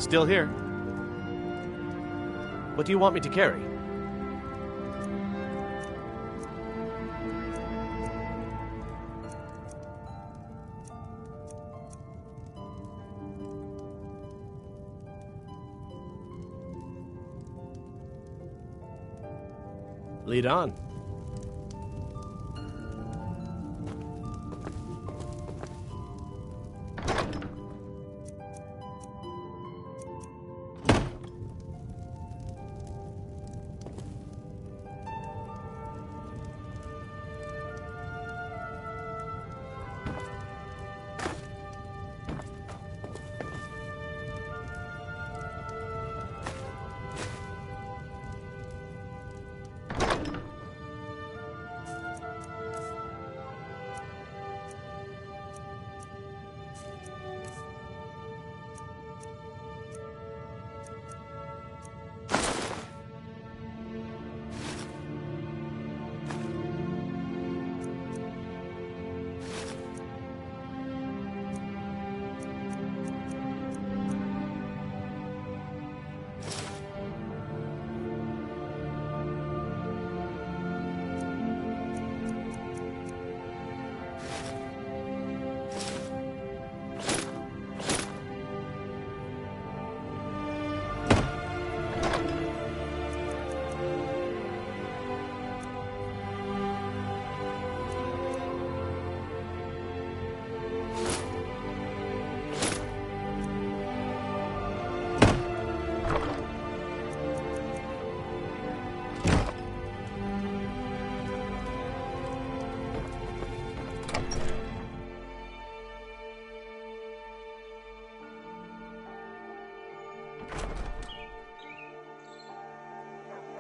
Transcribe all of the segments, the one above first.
Still here. What do you want me to carry? Lead on.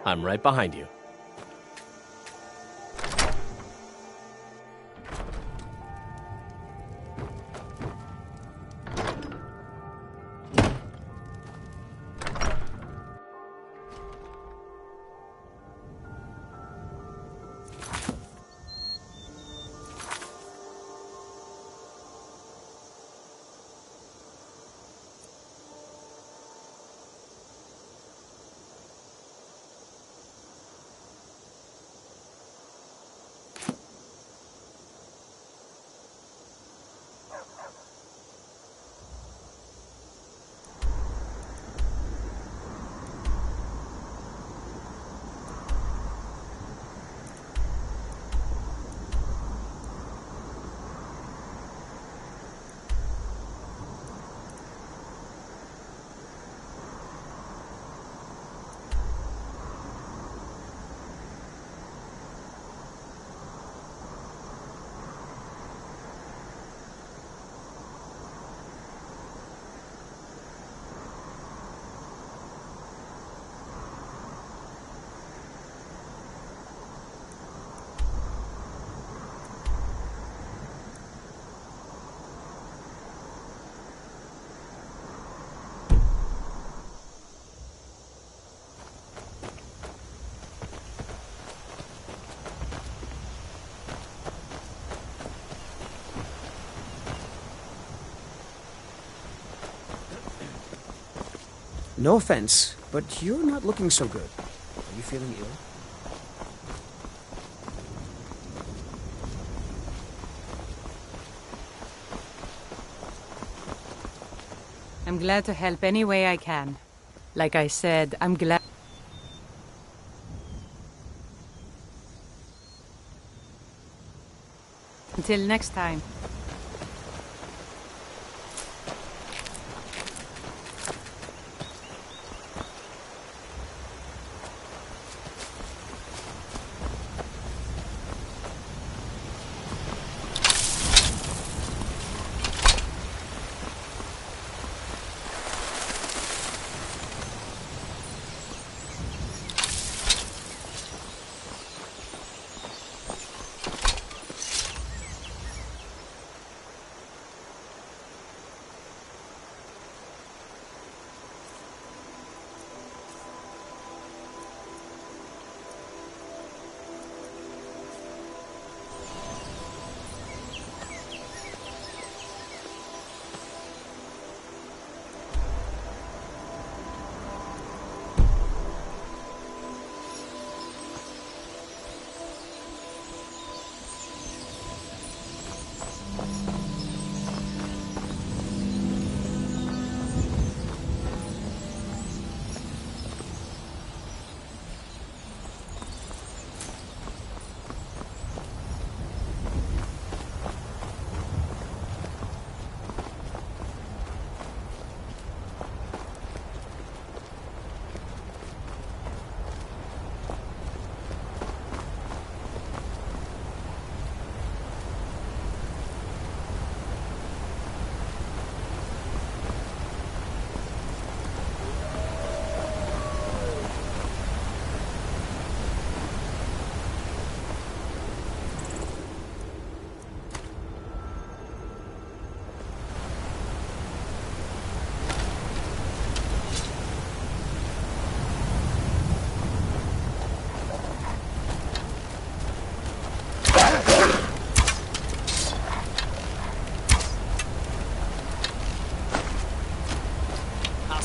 I'm right behind you. No offense, but you're not looking so good. Are you feeling ill? I'm glad to help any way I can. Like I said, I'm glad... Until next time.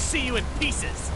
see you in pieces!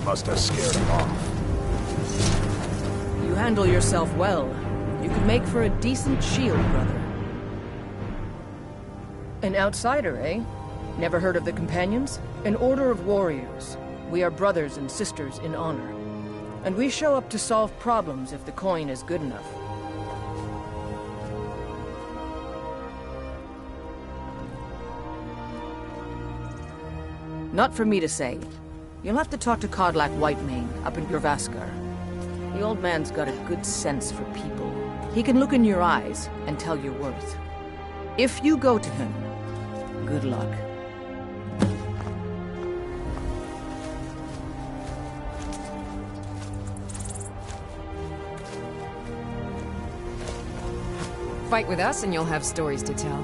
Must have scared him off. You handle yourself well. You could make for a decent shield, brother. An outsider, eh? Never heard of the Companions? An order of warriors. We are brothers and sisters in honor. And we show up to solve problems if the coin is good enough. Not for me to say. You'll have to talk to Kodlak Whitemane up in Gurvaskar. The old man's got a good sense for people. He can look in your eyes and tell your worth. If you go to him, good luck. Fight with us and you'll have stories to tell.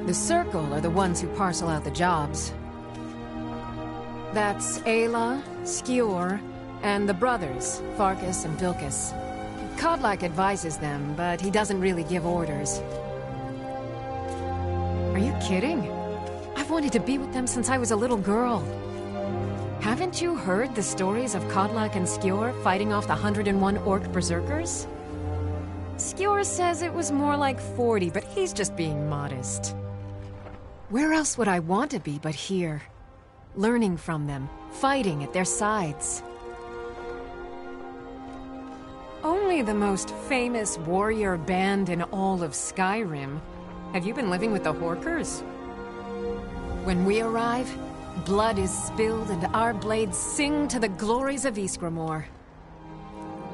The Circle are the ones who parcel out the jobs. That's Ayla, Skior, and the brothers, Farkas and Vilkas. Kodlak advises them, but he doesn't really give orders. Are you kidding? I've wanted to be with them since I was a little girl. Haven't you heard the stories of Kodlak and Skior fighting off the 101 Orc Berserkers? Skior says it was more like 40, but he's just being modest. Where else would I want to be but here? Learning from them, fighting at their sides. Only the most famous warrior band in all of Skyrim. Have you been living with the Horkers? When we arrive, blood is spilled and our blades sing to the glories of Ysgramor.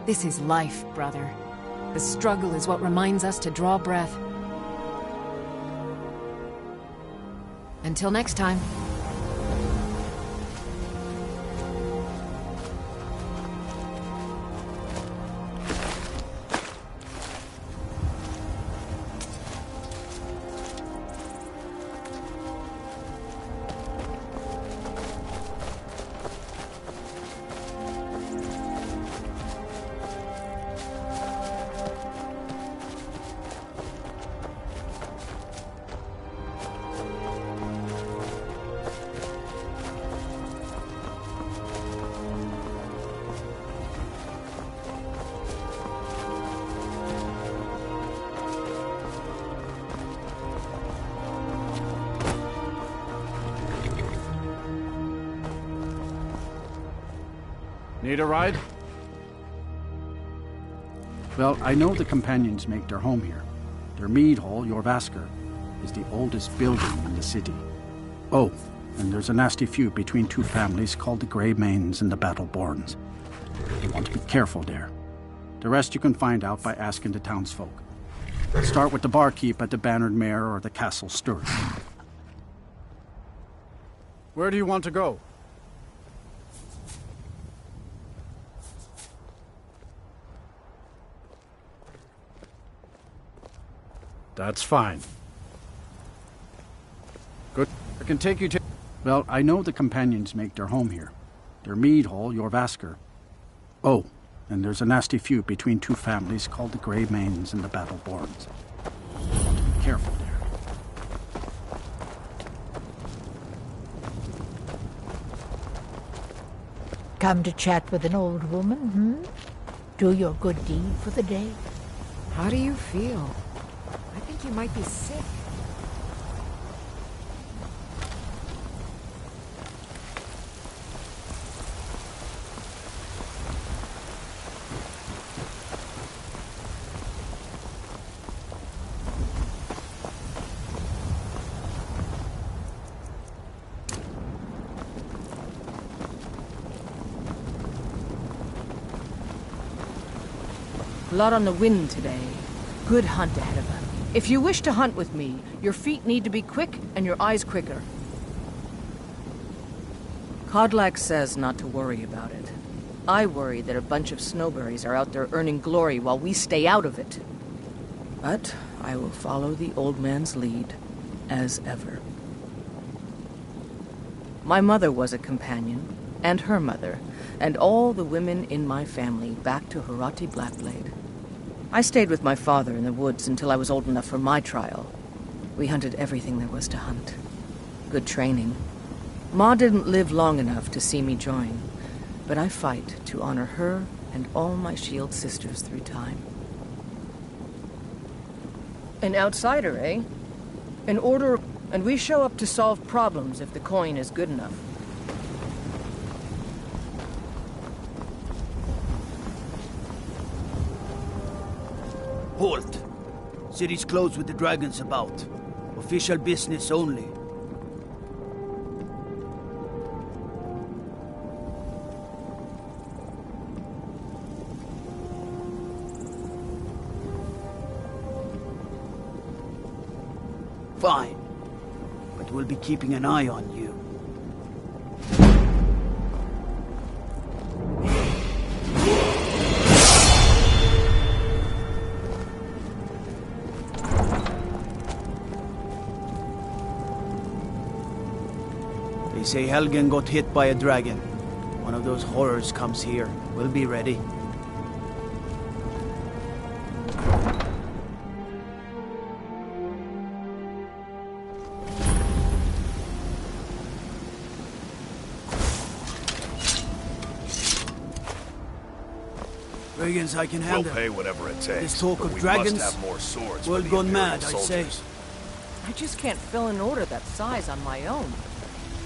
This is life, brother. The struggle is what reminds us to draw breath. Until next time. Need a ride? Well, I know the companions make their home here. Their mead hall, Jorvaskr, is the oldest building in the city. Oh, and there's a nasty feud between two families called the Grey Mains and the Battleborns. You want to be careful there. The rest you can find out by asking the townsfolk. Start with the barkeep at the Bannered Mare or the Castle Steward. Where do you want to go? That's fine. Good. I can take you to... Well, I know the companions make their home here. Their mead hall, Jorvaskr. Oh, and there's a nasty feud between two families called the Grey Mains and the Battleborns. Be careful there. Come to chat with an old woman, hmm? Do your good deed for the day? How do you feel? I think you might be sick. A lot on the wind today. Good hunt ahead of us. If you wish to hunt with me, your feet need to be quick and your eyes quicker. Kodlak says not to worry about it. I worry that a bunch of snowberries are out there earning glory while we stay out of it. But I will follow the old man's lead, as ever. My mother was a companion, and her mother, and all the women in my family back to Harati Blackblade. I stayed with my father in the woods until I was old enough for my trial. We hunted everything there was to hunt. Good training. Ma didn't live long enough to see me join, but I fight to honor her and all my shield sisters through time. An outsider, eh? An order, and we show up to solve problems if the coin is good enough. Halt! City's closed with the dragons about. Official business only. Fine. But we'll be keeping an eye on you. They say Helgen got hit by a dragon. One of those horrors comes here. We'll be ready. Dragons I can handle. We'll pay whatever it takes. This talk but of we dragons, must have more swords world for the gone mad, Imperial I'd say. soldiers. I just can't fill an order that size on my own.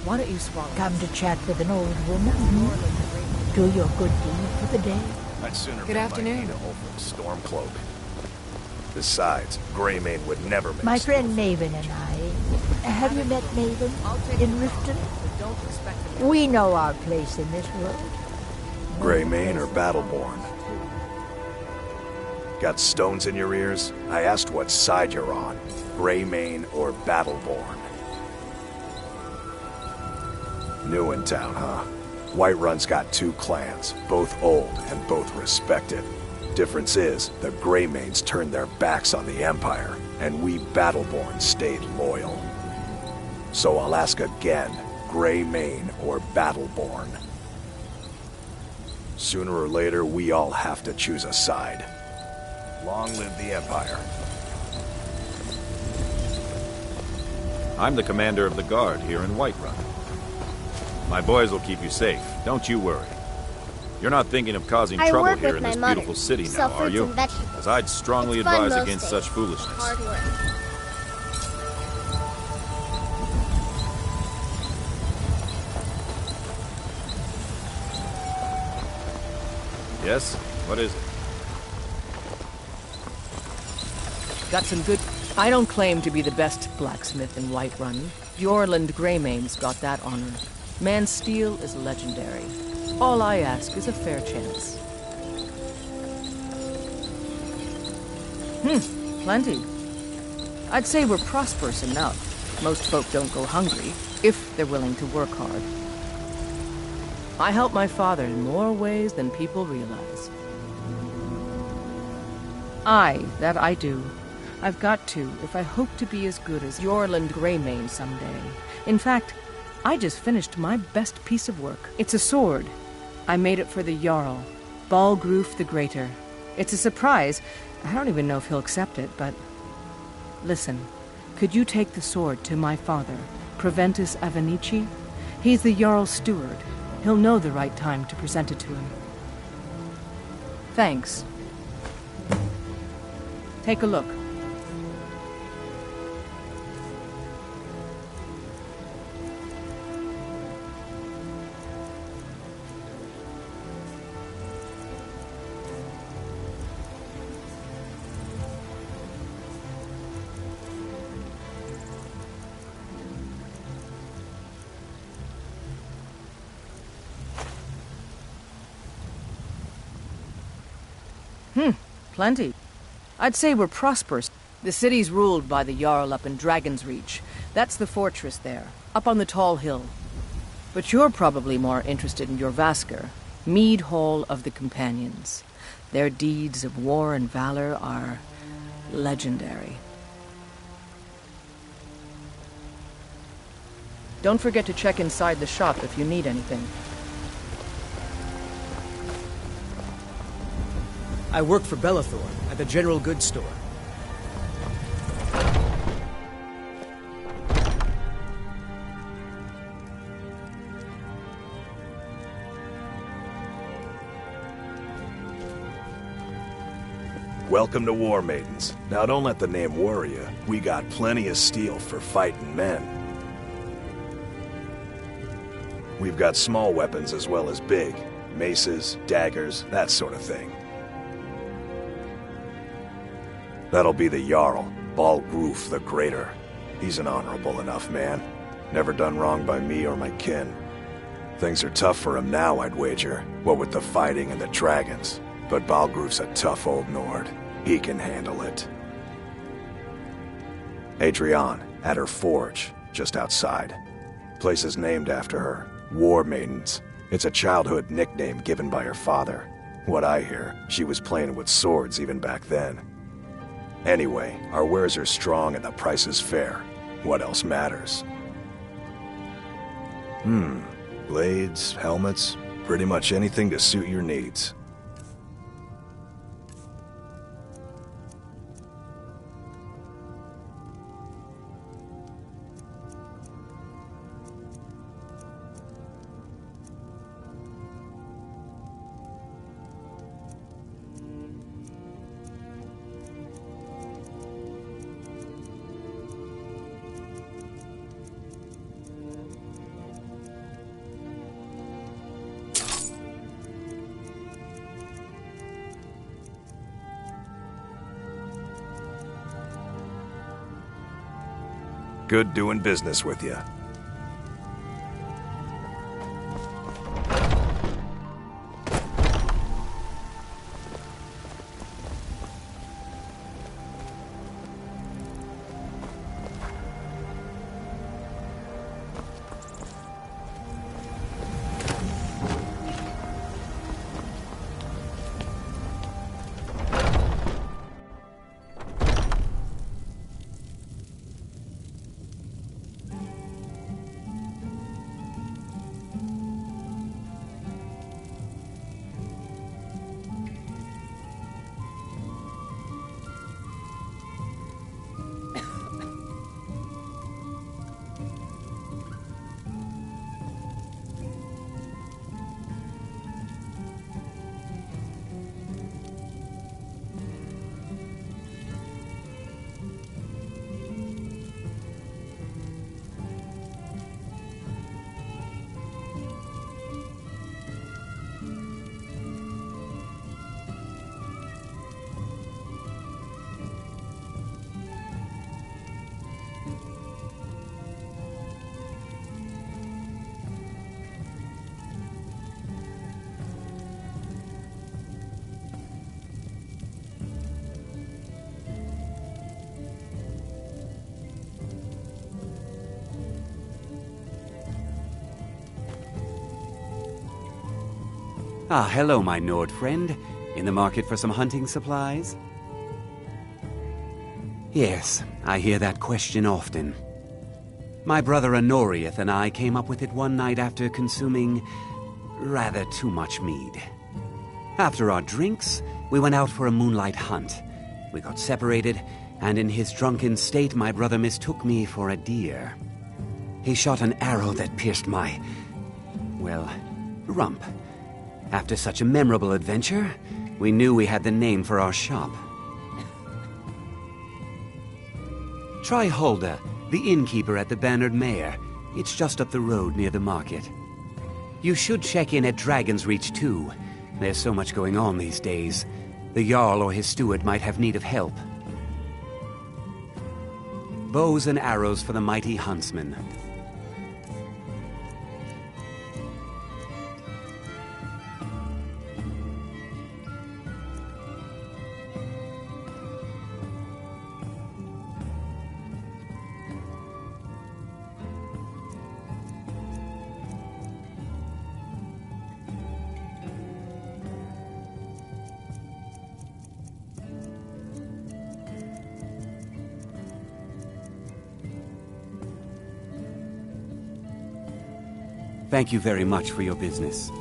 Why don't you swallow? Come to chat with an old woman, hmm? Do your good deed for the day? I'd sooner Good make my afternoon. Nina Olford Stormcloak. Besides, Greymane would never make My friend Stormcloak. Maven and I, Have you met Maven in Riften? Don't expect them. We know our place in this world. Greymane or Battleborn? Got stones in your ears? I asked what side you're on. Greymane or Battleborn? New in town, huh? Whiterun's got two clans, both old and both respected. Difference is, the Greymanes turned their backs on the Empire, and we Battleborn stayed loyal. So I'll ask again, Greymane or Battleborn? Sooner or later, we all have to choose a side. Long live the Empire. I'm the commander of the guard here in Whiterun. My boys will keep you safe, don't you worry. You're not thinking of causing I trouble work here with in my this mother. beautiful city Sell now, are fruits you? and vegetables. As I'd strongly It's fun advise most against days. such foolishness. Hard work. Yes? What is it? Got some good... I don't claim to be the best blacksmith in Whiterun. Bjorland Greymane's got that honor. Man's steel is legendary. All I ask is a fair chance. Plenty. I'd say we're prosperous enough. Most folk don't go hungry, if they're willing to work hard. I help my father in more ways than people realize. Aye, that I do. I've got to, if I hope to be as good as Bjorland Greymane someday. In fact, I just finished my best piece of work. It's a sword. I made it for the Jarl, Balgruf the Greater. It's a surprise. I don't even know if he'll accept it, but... Listen, could you take the sword to my father, Proventus Avenici? He's the Jarl's steward. He'll know the right time to present it to him. Thanks. Take a look. Plenty. I'd say we're prosperous. The city's ruled by the Jarl up in Dragon's Reach. That's the fortress there, up on the tall hill. But you're probably more interested in Jorvaskr, Mead Hall of the Companions. Their deeds of war and valor are legendary. Don't forget to check inside the shop if you need anything. I work for Bellathor at the General Goods Store. Welcome to War Maidens. Now don't let the name worry you. We got plenty of steel for fighting men. We've got small weapons as well as big. Maces, daggers, that sort of thing. That'll be the Jarl, Balgruf the Greater. He's an honorable enough man. Never done wrong by me or my kin. Things are tough for him now, I'd wager, what with the fighting and the dragons. But Balgruf's a tough old Nord. He can handle it. Adrienne, at her forge, just outside. Place is named after her, War Maidens. It's a childhood nickname given by her father. What I hear, she was playing with swords even back then. Anyway, our wares are strong and the price is fair. What else matters? Blades, helmets, pretty much anything to suit your needs. Good doing business with you. Ah, hello, my Nord friend. In the market for some hunting supplies? Yes, I hear that question often. My brother Honorius and I came up with it one night after consuming rather too much mead. After our drinks, we went out for a moonlight hunt. We got separated, and in his drunken state, my brother mistook me for a deer. He shot an arrow that pierced my, well, rump. After such a memorable adventure, we knew we had the name for our shop. Try Hulda, the innkeeper at the Bannered Mare. It's just up the road near the market. You should check in at Dragon's Reach too. There's so much going on these days. The Jarl or his steward might have need of help. Bows and arrows for the mighty huntsman. Thank you very much for your business.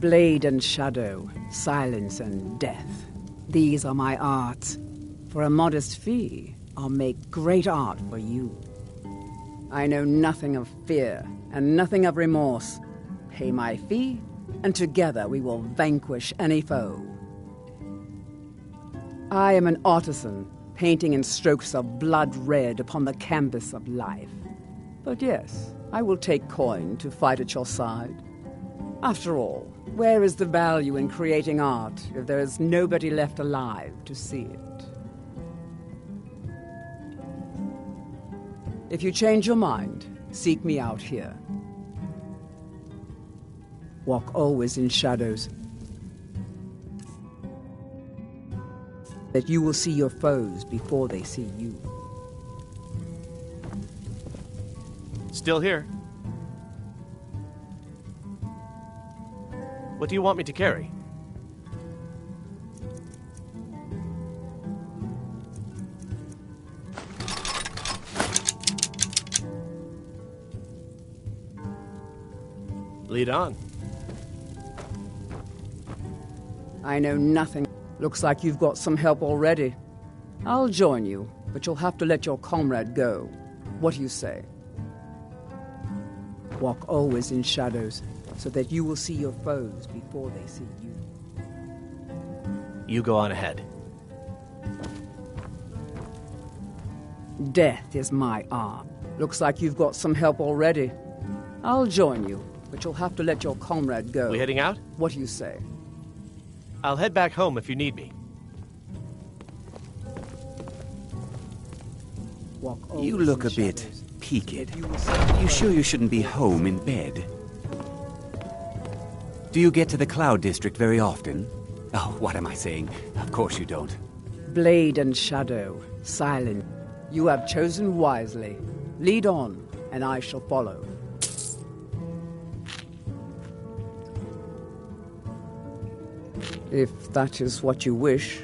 Blade and shadow, silence and death. These are my arts. For a modest fee, I'll make great art for you. I know nothing of fear and nothing of remorse. Pay my fee, and together we will vanquish any foe. I am an artisan, painting in strokes of blood red upon the canvas of life. But yes, I will take coin to fight at your side. After all, where is the value in creating art if there is nobody left alive to see it? If you change your mind, seek me out here. Walk always in shadows, that you will see your foes before they see you. Still here. What do you want me to carry? Lead on. I know nothing. Looks like you've got some help already. I'll join you, but you'll have to let your comrade go. What do you say? Walk always in shadows, so that you will see your foes before they see you. You go on ahead. Death is my arm. Looks like you've got some help already. I'll join you, but you'll have to let your comrade go. We heading out? What do you say? I'll head back home if you need me. You look a bit peaked. You sure you shouldn't be home in bed? Do you get to the Cloud District very often? Oh, what am I saying? Of course you don't. Blade and shadow, silent. You have chosen wisely. Lead on, and I shall follow. If that is what you wish.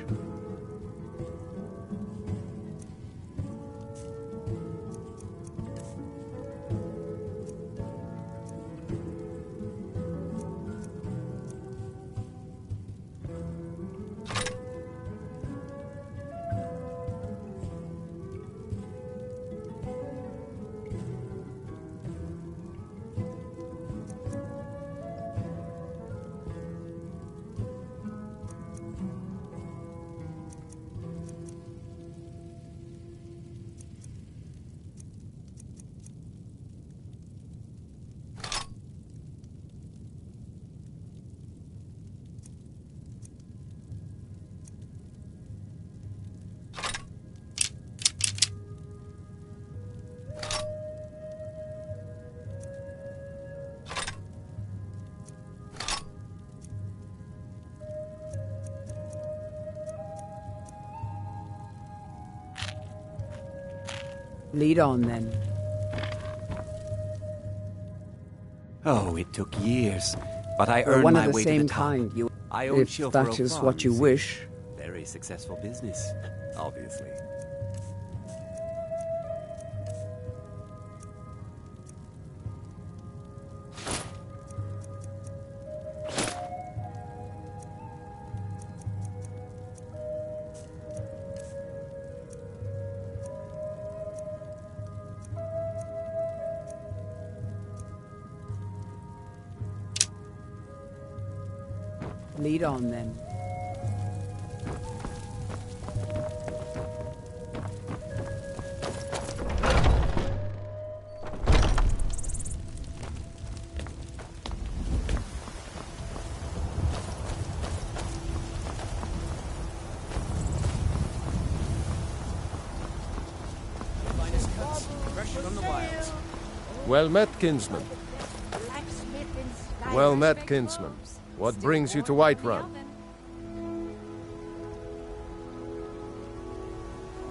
Lead on, then. Oh, it took years, but I earned my way to the top. Kind, you... I own If that is what you wish. Very successful business, obviously. Lead on, then. Well met, kinsman. Well met, kinsman. What brings you to Whiterun?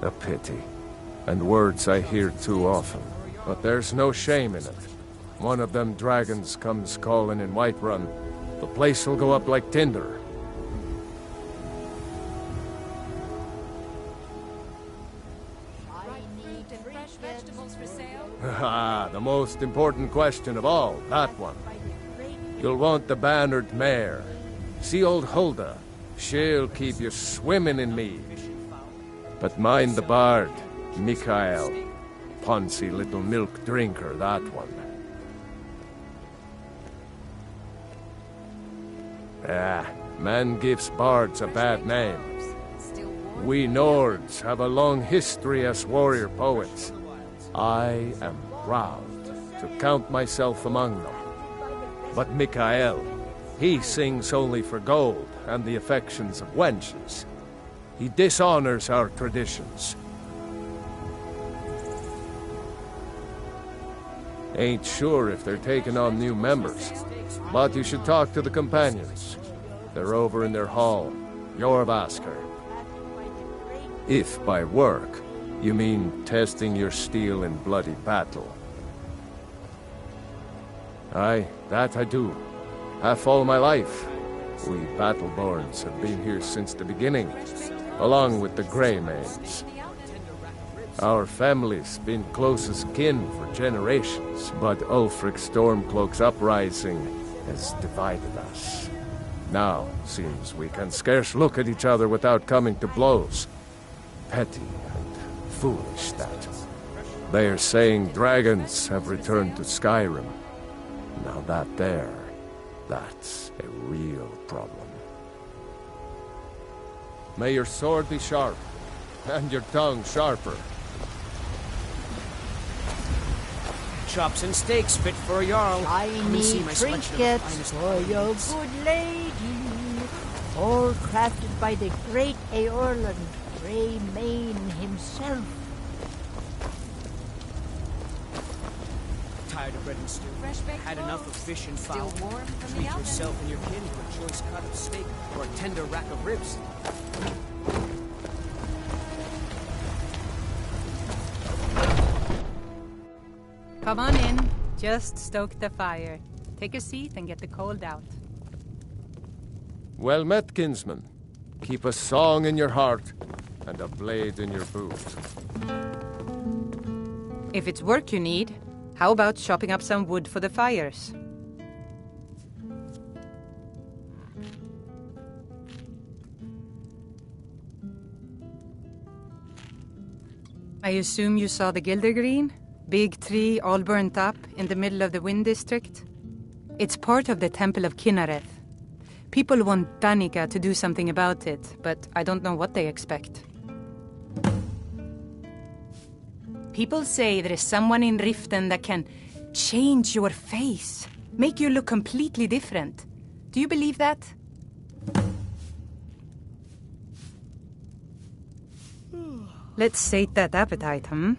A pity. And words I hear too often. But there's no shame in it. One of them dragons comes calling in Whiterun. The place will go up like tinder. Ah, the most important question of all, that one. You'll want the bannered mare. See old Hulda. She'll keep you swimming in mead. But mind the bard, Mikael. Poncy little milk drinker, that one. Ah, man gives bards a bad name. We Nords have a long history as warrior poets. I am proud to count myself among them. But Mikael, he sings only for gold and the affections of wenches. He dishonors our traditions. Ain't sure if they're taking on new members, but you should talk to the companions. They're over in their hall, Jorvaskr. If by work, you mean testing your steel in bloody battle. Aye, that I do. Half all my life, We Battleborns have been here since the beginning, along with the Greymanes. Our family's been close as kin for generations, but Ulfric Stormcloak's uprising has divided us. Now, seems we can scarce look at each other without coming to blows. Petty and foolish, that. They are saying dragons have returned to Skyrim. Now that's a real problem. May your sword be sharp, and your tongue sharper. Chops and steaks fit for a Jarl. I need trinkets for your good lady, all crafted by the great Eorland Greymane himself. Tired of bread and stew? Had enough of fish and fowl? Still warm from Treat the oven. yourself and your kin to a choice cut of steak or a tender rack of ribs. Come on in. Just stoke the fire. Take a seat and get the cold out. Well met, kinsman. Keep a song in your heart and a blade in your boot. If it's work you need, how about chopping up some wood for the fires? I assume you saw the Gildergreen? Big tree all burnt up in the middle of the Wind District? It's part of the Temple of Kinnareth. People want Danica to do something about it, but I don't know what they expect. People say there is someone in Riften that can change your face, make you look completely different. Do you believe that? Let's sate that appetite, hmm?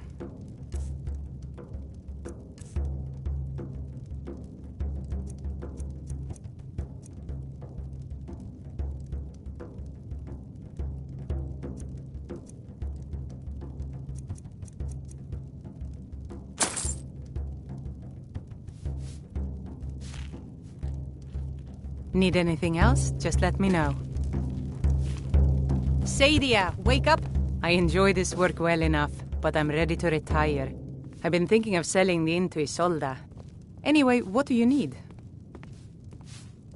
Need anything else? Just let me know. Sadia, wake up! I enjoy this work well enough, but I'm ready to retire. I've been thinking of selling the inn to Isolda. Anyway, what do you need?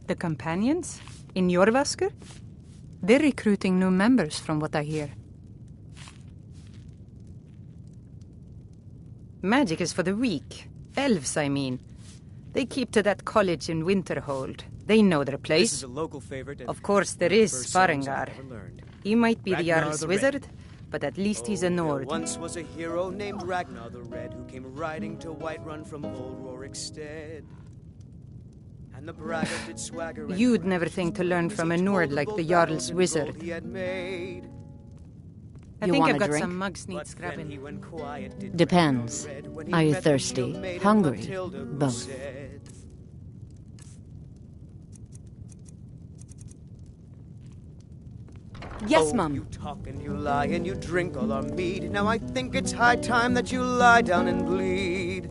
The companions? In Jorvaskr? They're recruiting new members from what I hear. Magic is for the weak. Elves, I mean. They keep to that college in Winterhold. They know their place. This is a local favorite. Of course, there is First songs Farengar. I've ever learned. He might be the Ragnar Jarl's the wizard, but at least he's a There Nord. once was a hero named Ragnar the Red who came riding to Whiterun from old Rorikstead. And the braggart did swagger and You'd never think to learn from a Nord like the Jarl's wizard. he had made. I You think want I've a got drink? some mugs need But then scrubbing. he went quiet, did Depends. Ragnar Red when he Are you met the thirsty? shield maiden Hungry? Matilda, who Both. said, Yes, "Oh, Mum. you talk and you lie and you drink all our mead. Now I think it's high time that you lie down and bleed."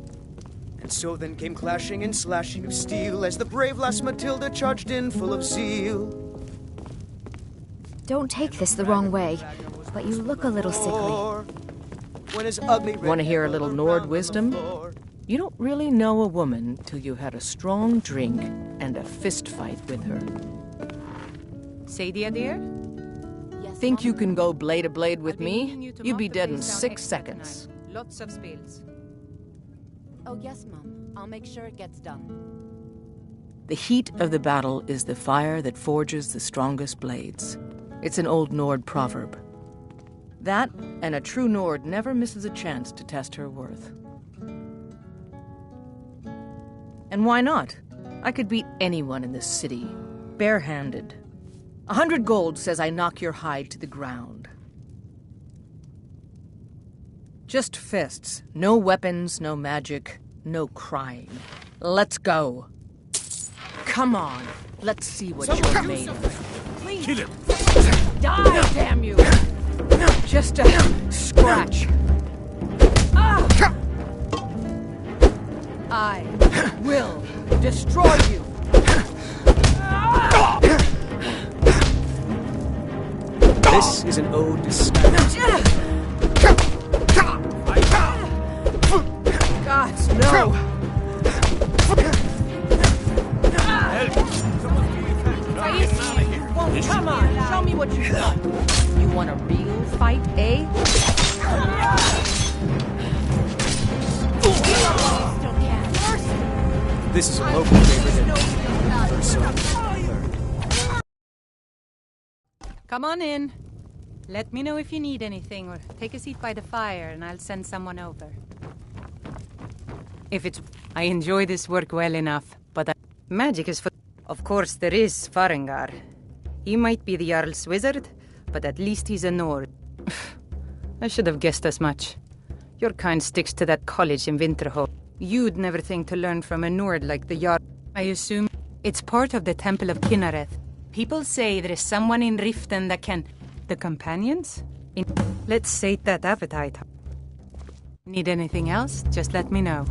And so then came clashing and slashing of steel as the brave lass Matilda charged in full of zeal. Don't take this the wrong way, but you look a little sickly. When his ugly Want to hear a little Nord wisdom? floor. You don't really know a woman till you had a strong drink and a fist fight with her. Sadia, dear? Think you can go blade to blade with I've been me? meaning you to You'd be mop the dead in place down 6 extra seconds. tonight. Lots of spills. Oh, yes, Mum. I'll make sure it gets done. The heat of the battle is the fire that forges the strongest blades. It's an old Nord proverb. That, and a true Nord never misses a chance to test her worth. And why not? I could beat anyone in this city, barehanded. 100 gold says I knock your hide to the ground. Just fists. No weapons, no magic, no crying. Let's go. Come on. Let's see what you're made of. Please. Kill him! Die, damn you! Just a scratch. I will destroy you. This is an ode to Skyrim. Gods, no! Well, come on, show me what you've got. You want a real fight, eh? This is a local favorite. Come on in. Let me know if you need anything, or take a seat by the fire and I'll send someone over. I enjoy this work well enough, but magic is for... Of course, there is Farengar. He might be the Jarl's wizard, but at least he's a Nord. I should have guessed as much. Your kind sticks to that college in Winterhold. You'd never think to learn from a Nord like the Jarl. I assume it's part of the Temple of Kinnareth. People say there is someone in Riften that can... The companions? Let's sate that appetite. Need anything else? Just let me know.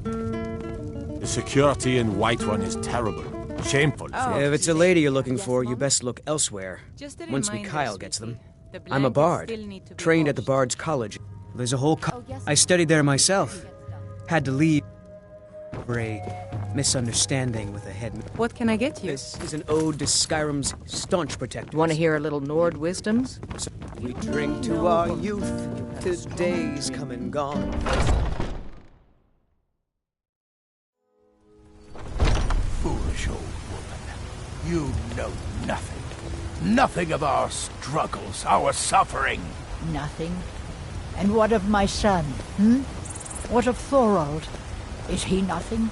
The security in Whiterun is terrible. Shameful. If it's a lady you're looking for, you best look elsewhere. Once Mikhail gets them. I'm a bard, trained at the Bard's College. There's a whole I studied there myself. Had to leave for a misunderstanding with a head. What can I get you? This is an ode to Skyrim's staunch protectors. Want to hear a little Nord wisdom? So we drink to our youth, to days come and gone. Foolish old woman. You know nothing. Nothing of our struggles, our suffering. Nothing? And what of my son, What of Thorold? Is he nothing?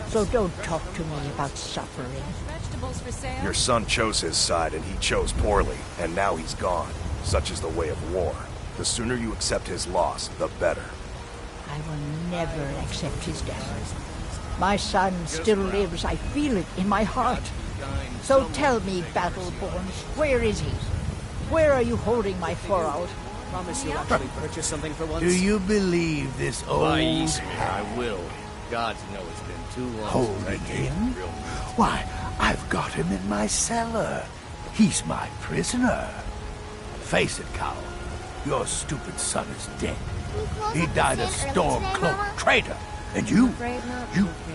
So don't talk to me about suffering. Vegetables for sale? Your son chose his side and he chose poorly, and now he's gone. Such is the way of war. The sooner you accept his loss, the better. I will never accept his death. My son still lives, I feel it in my heart. So tell me, Battleborn, where is he? Where are you holding my Thorold? Promise you'll actually purchase something for once. Do you believe this old... I will. Gods know it's been too long. Holding him? Why, I've got him in my cellar. He's my prisoner. Face it, Cowl. Your stupid son is dead. He died a storm-cloaked traitor. And you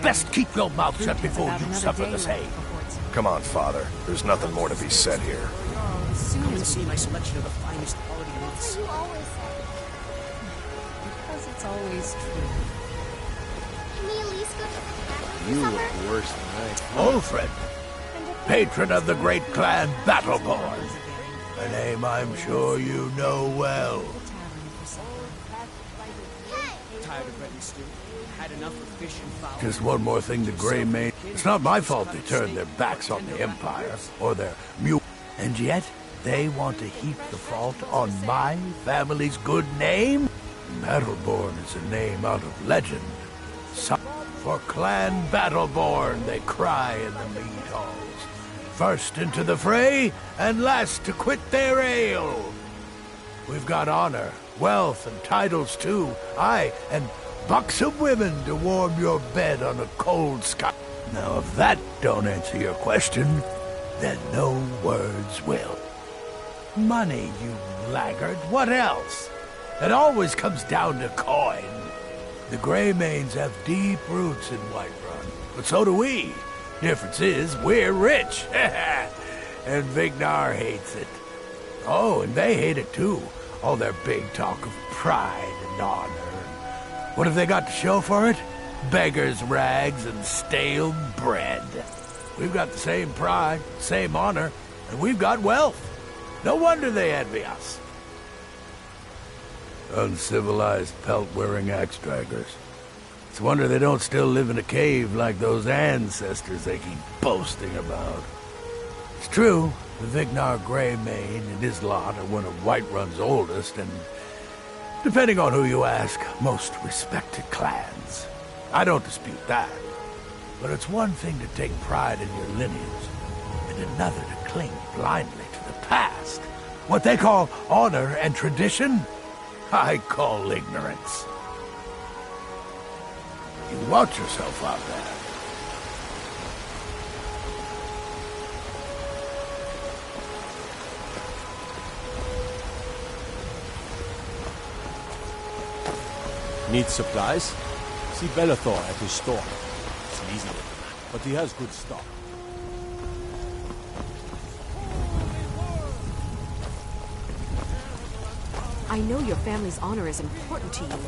best keep your mouth shut before you suffer the same. Come on, Father. There's nothing more to be said here. Come and see my selection of the finest quality meats. You always say. Because it's always true. Can we at least go to the tavern You for look supper? worse than I do. Ulfred, patron of the great clan Battleborn. A name I'm sure you know well. Tired of bread and stew. Had enough of fish and fowl. Just one more thing the Grey made. It's not my fault they turned their backs on the Empire, or their mule. And yet, they want to heap the fault on my family's good name? Battleborn is a name out of legend. For Clan Battleborn, they cry in the mead halls. First into the fray, and last to quit their ale. We've got honor, wealth, and titles too. Aye, and buxom women to warm your bed on a cold sky. Now, if that don't answer your question, then no words will. Money, you laggard. What else? It always comes down to coin. The Greymanes have deep roots in Whiterun, but so do we. Difference is, we're rich. And Vignar hates it. Oh, and they hate it too. All their big talk of pride and honor. What have they got to show for it? Beggars' rags and stale bread. We've got the same pride, same honor, and we've got wealth. No wonder they envy us. Uncivilized pelt-wearing axe-draggers. It's a wonder they don't still live in a cave like those ancestors they keep boasting about. It's true, the Vignar Greymane and his lot are one of Whiterun's oldest and, depending on who you ask, most respected clans. I don't dispute that. But it's one thing to take pride in your lineage, and another to cling blindly to the past. What they call honor and tradition. I call ignorance. You watch yourself out there. Need supplies? See Bellathor at his store. Sleazy, but he has good stock. I know your family's honor is important to you,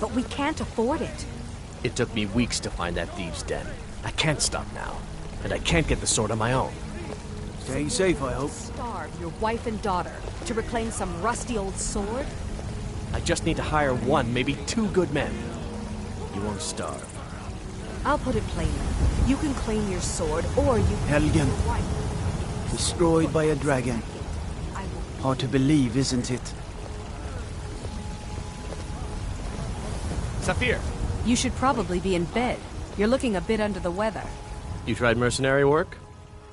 but we can't afford it. It took me weeks to find that thieves' den. I can't stop now, and I can't get the sword on my own. Staying safe, I hope. Starve your wife and daughter to reclaim some rusty old sword? I just need to hire one, maybe two good men. You won't starve. I'll put it plainly. You can claim your sword, or you can... Helgen. Destroyed by a dragon. Hard to believe, isn't it? Saphir! You should probably be in bed. You're looking a bit under the weather. You tried mercenary work?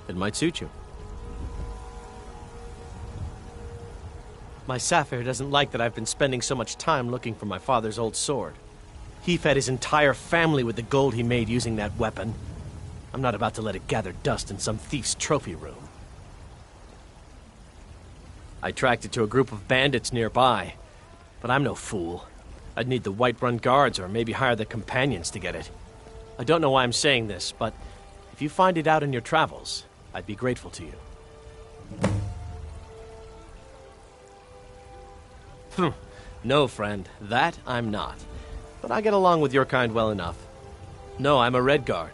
It might suit you. My Saphir doesn't like that I've been spending so much time looking for my father's old sword. He fed his entire family with the gold he made using that weapon. I'm not about to let it gather dust in some thief's trophy room. I tracked it to a group of bandits nearby, but I'm no fool. I'd need the Whiterun guards or maybe hire the companions to get it. I don't know why I'm saying this, but if you find it out in your travels, I'd be grateful to you. No, friend, that I'm not. But I get along with your kind well enough. No, I'm a Red Guard.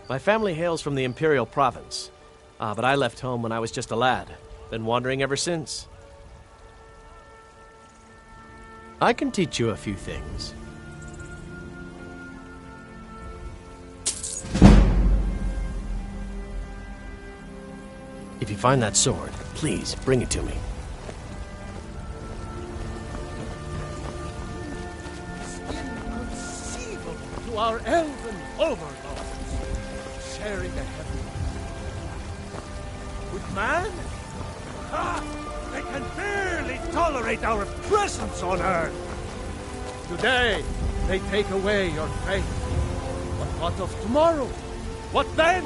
My family hails from the Imperial Province. But I left home when I was just a lad. Been wandering ever since. I can teach you a few things. If you find that sword, please bring it to me. To our elven overlords, sharing a heaven with man? Ha! They can barely tolerate our presence on Earth. Today, they take away your faith. But what of tomorrow? What then?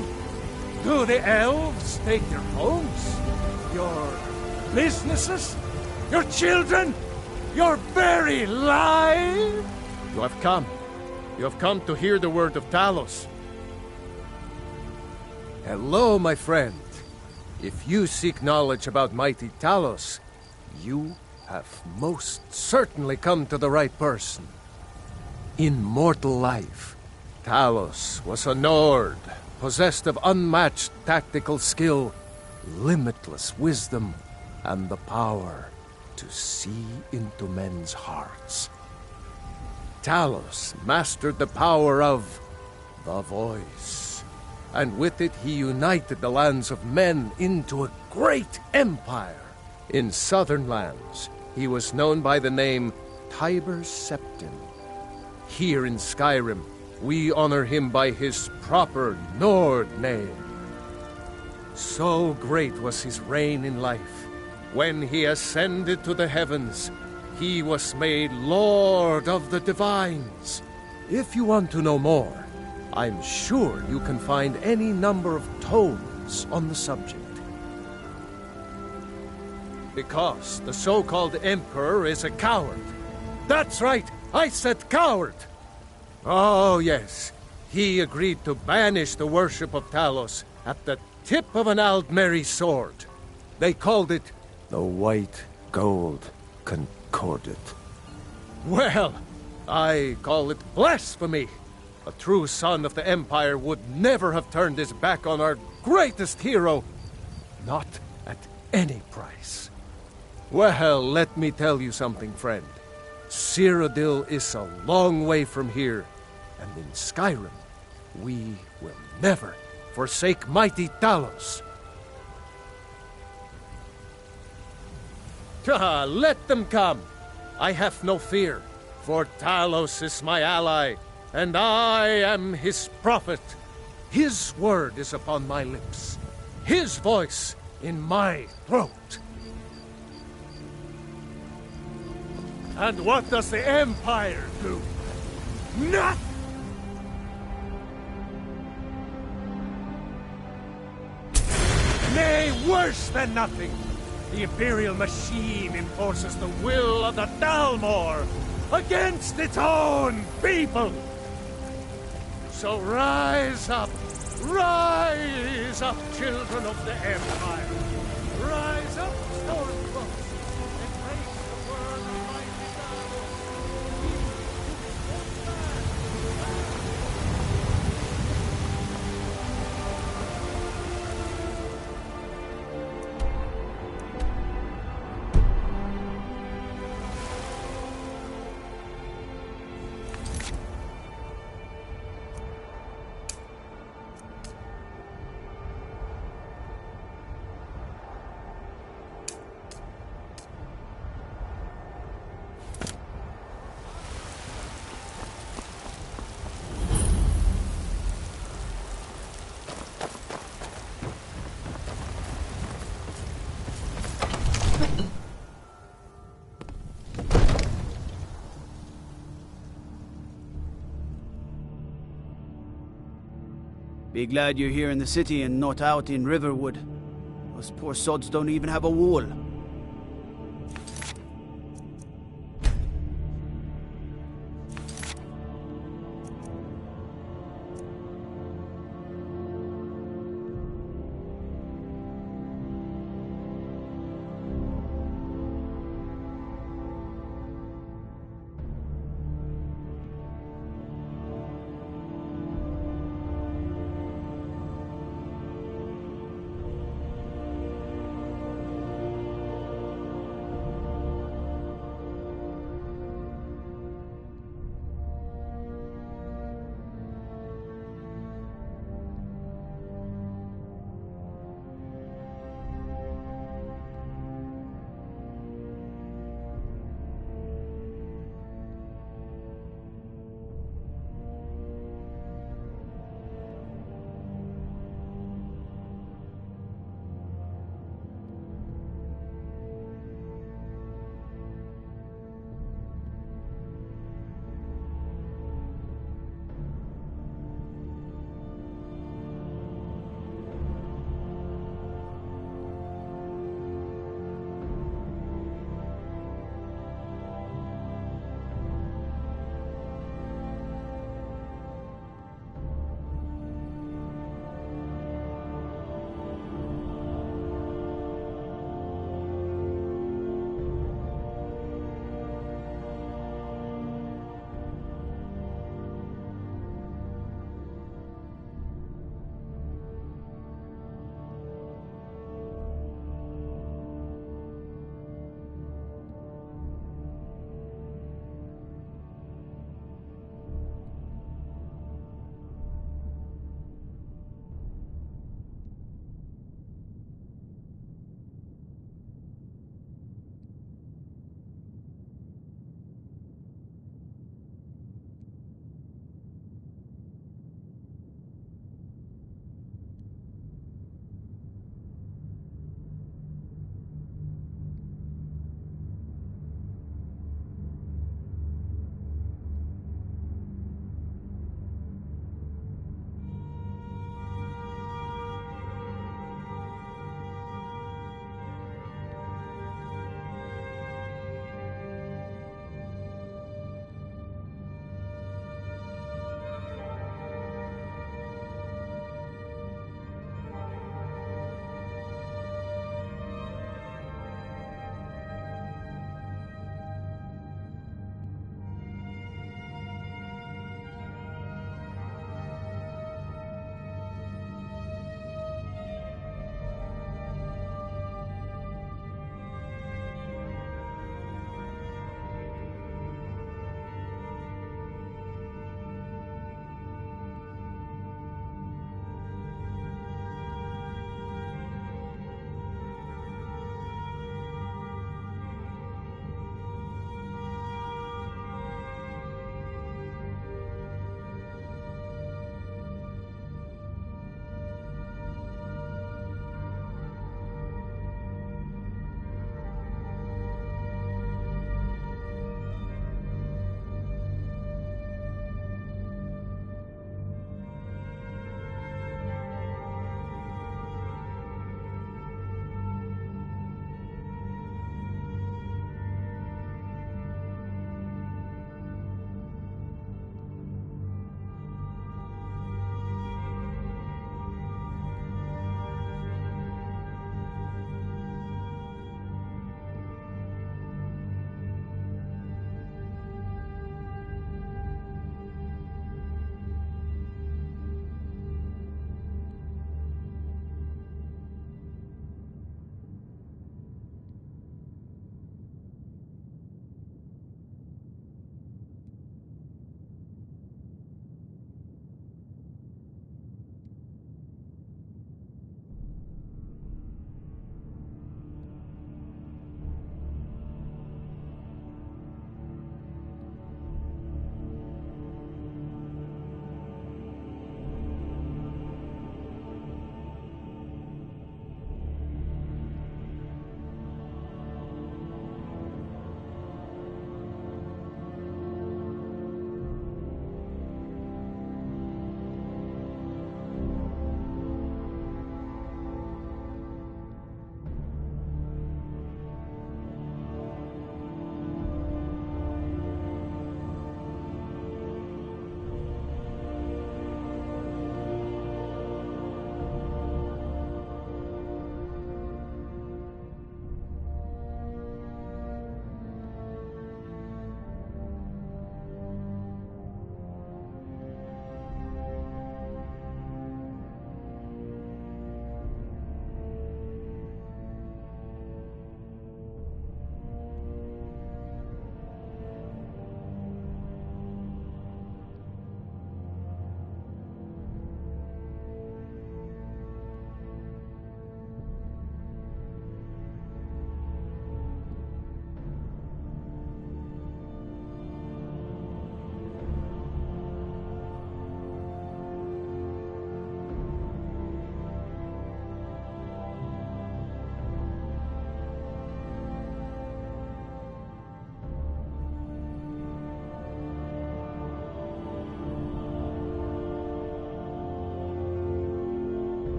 Do the elves take your homes? Your businesses? Your children? Your very life? You have come. You have come to hear the word of Talos. Hello, my friend. If you seek knowledge about mighty Talos, you have most certainly come to the right person. In mortal life, Talos was a Nord, possessed of unmatched tactical skill, limitless wisdom, and the power to see into men's hearts. Talos mastered the power of the voice, and with it he united the lands of men into a great empire. In southern lands, he was known by the name Tiber Septim. Here in Skyrim, we honor him by his proper Nord name. So great was his reign in life. When he ascended to the heavens, he was made Lord of the Divines. If you want to know more, I'm sure you can find any number of tomes on the subject. Because the so-called Emperor is a coward. That's right, I said coward! Oh yes, he agreed to banish the worship of Talos at the tip of an Aldmeri sword. They called it the White Gold Concordat. Well, I call it blasphemy. A true son of the Empire would never have turned his back on our greatest hero. Not at any price. Well, let me tell you something, friend. Cyrodiil is a long way from here, and in Skyrim, we will never forsake mighty Talos. Let them come. I have no fear, for Talos is my ally, and I am his prophet. His word is upon my lips, his voice in my throat. And what does the Empire do? Nothing! Nay, worse than nothing! The Imperial machine enforces the will of the Dalmor against its own people! So rise up, children of the Empire! Rise up, Stormcloaks! Embrace the word of mighty Dalmor! Be glad you're here in the city and not out in Riverwood. Those poor sods don't even have a wall.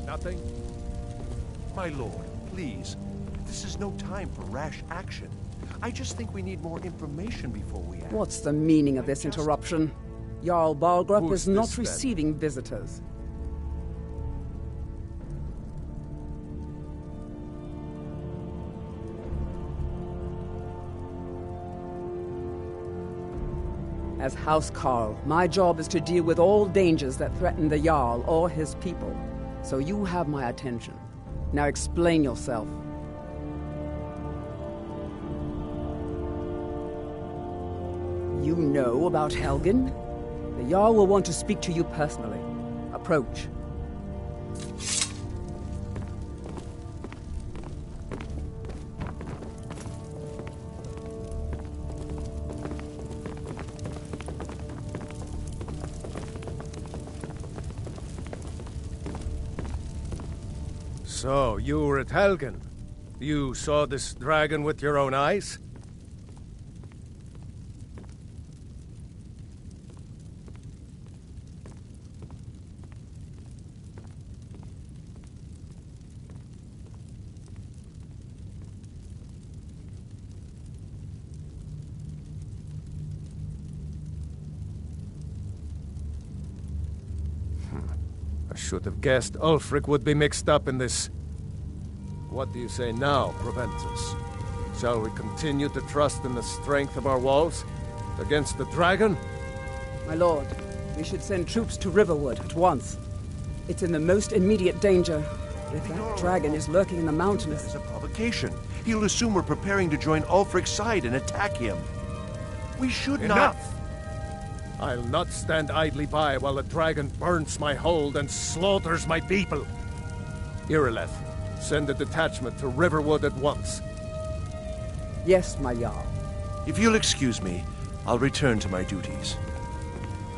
Nothing? My lord, please. This is no time for rash action. I just think we need more information before we act. What's the meaning of this interruption? Jarl Balgrup Who's is not this, then? receiving visitors. As House Carl, my job is to deal with all dangers that threaten the Jarl or his people. So you have my attention. Now explain yourself. You know about Helgen? The Jarl will want to speak to you personally. Approach. So, you were at Helgen. You saw this dragon with your own eyes? I should have guessed Ulfric would be mixed up in this. What do you say now, Proventus? Shall we continue to trust in the strength of our walls against the dragon? My lord, we should send troops to Riverwood at once. It's in the most immediate danger. If that dragon is lurking in the mountains... It's a provocation. He'll assume we're preparing to join Ulfric's side and attack him. We should not... Enough! I'll not stand idly by while the dragon burns my hold and slaughters my people. Irileth, send a detachment to Riverwood at once. Yes, my Jarl. If you'll excuse me, I'll return to my duties.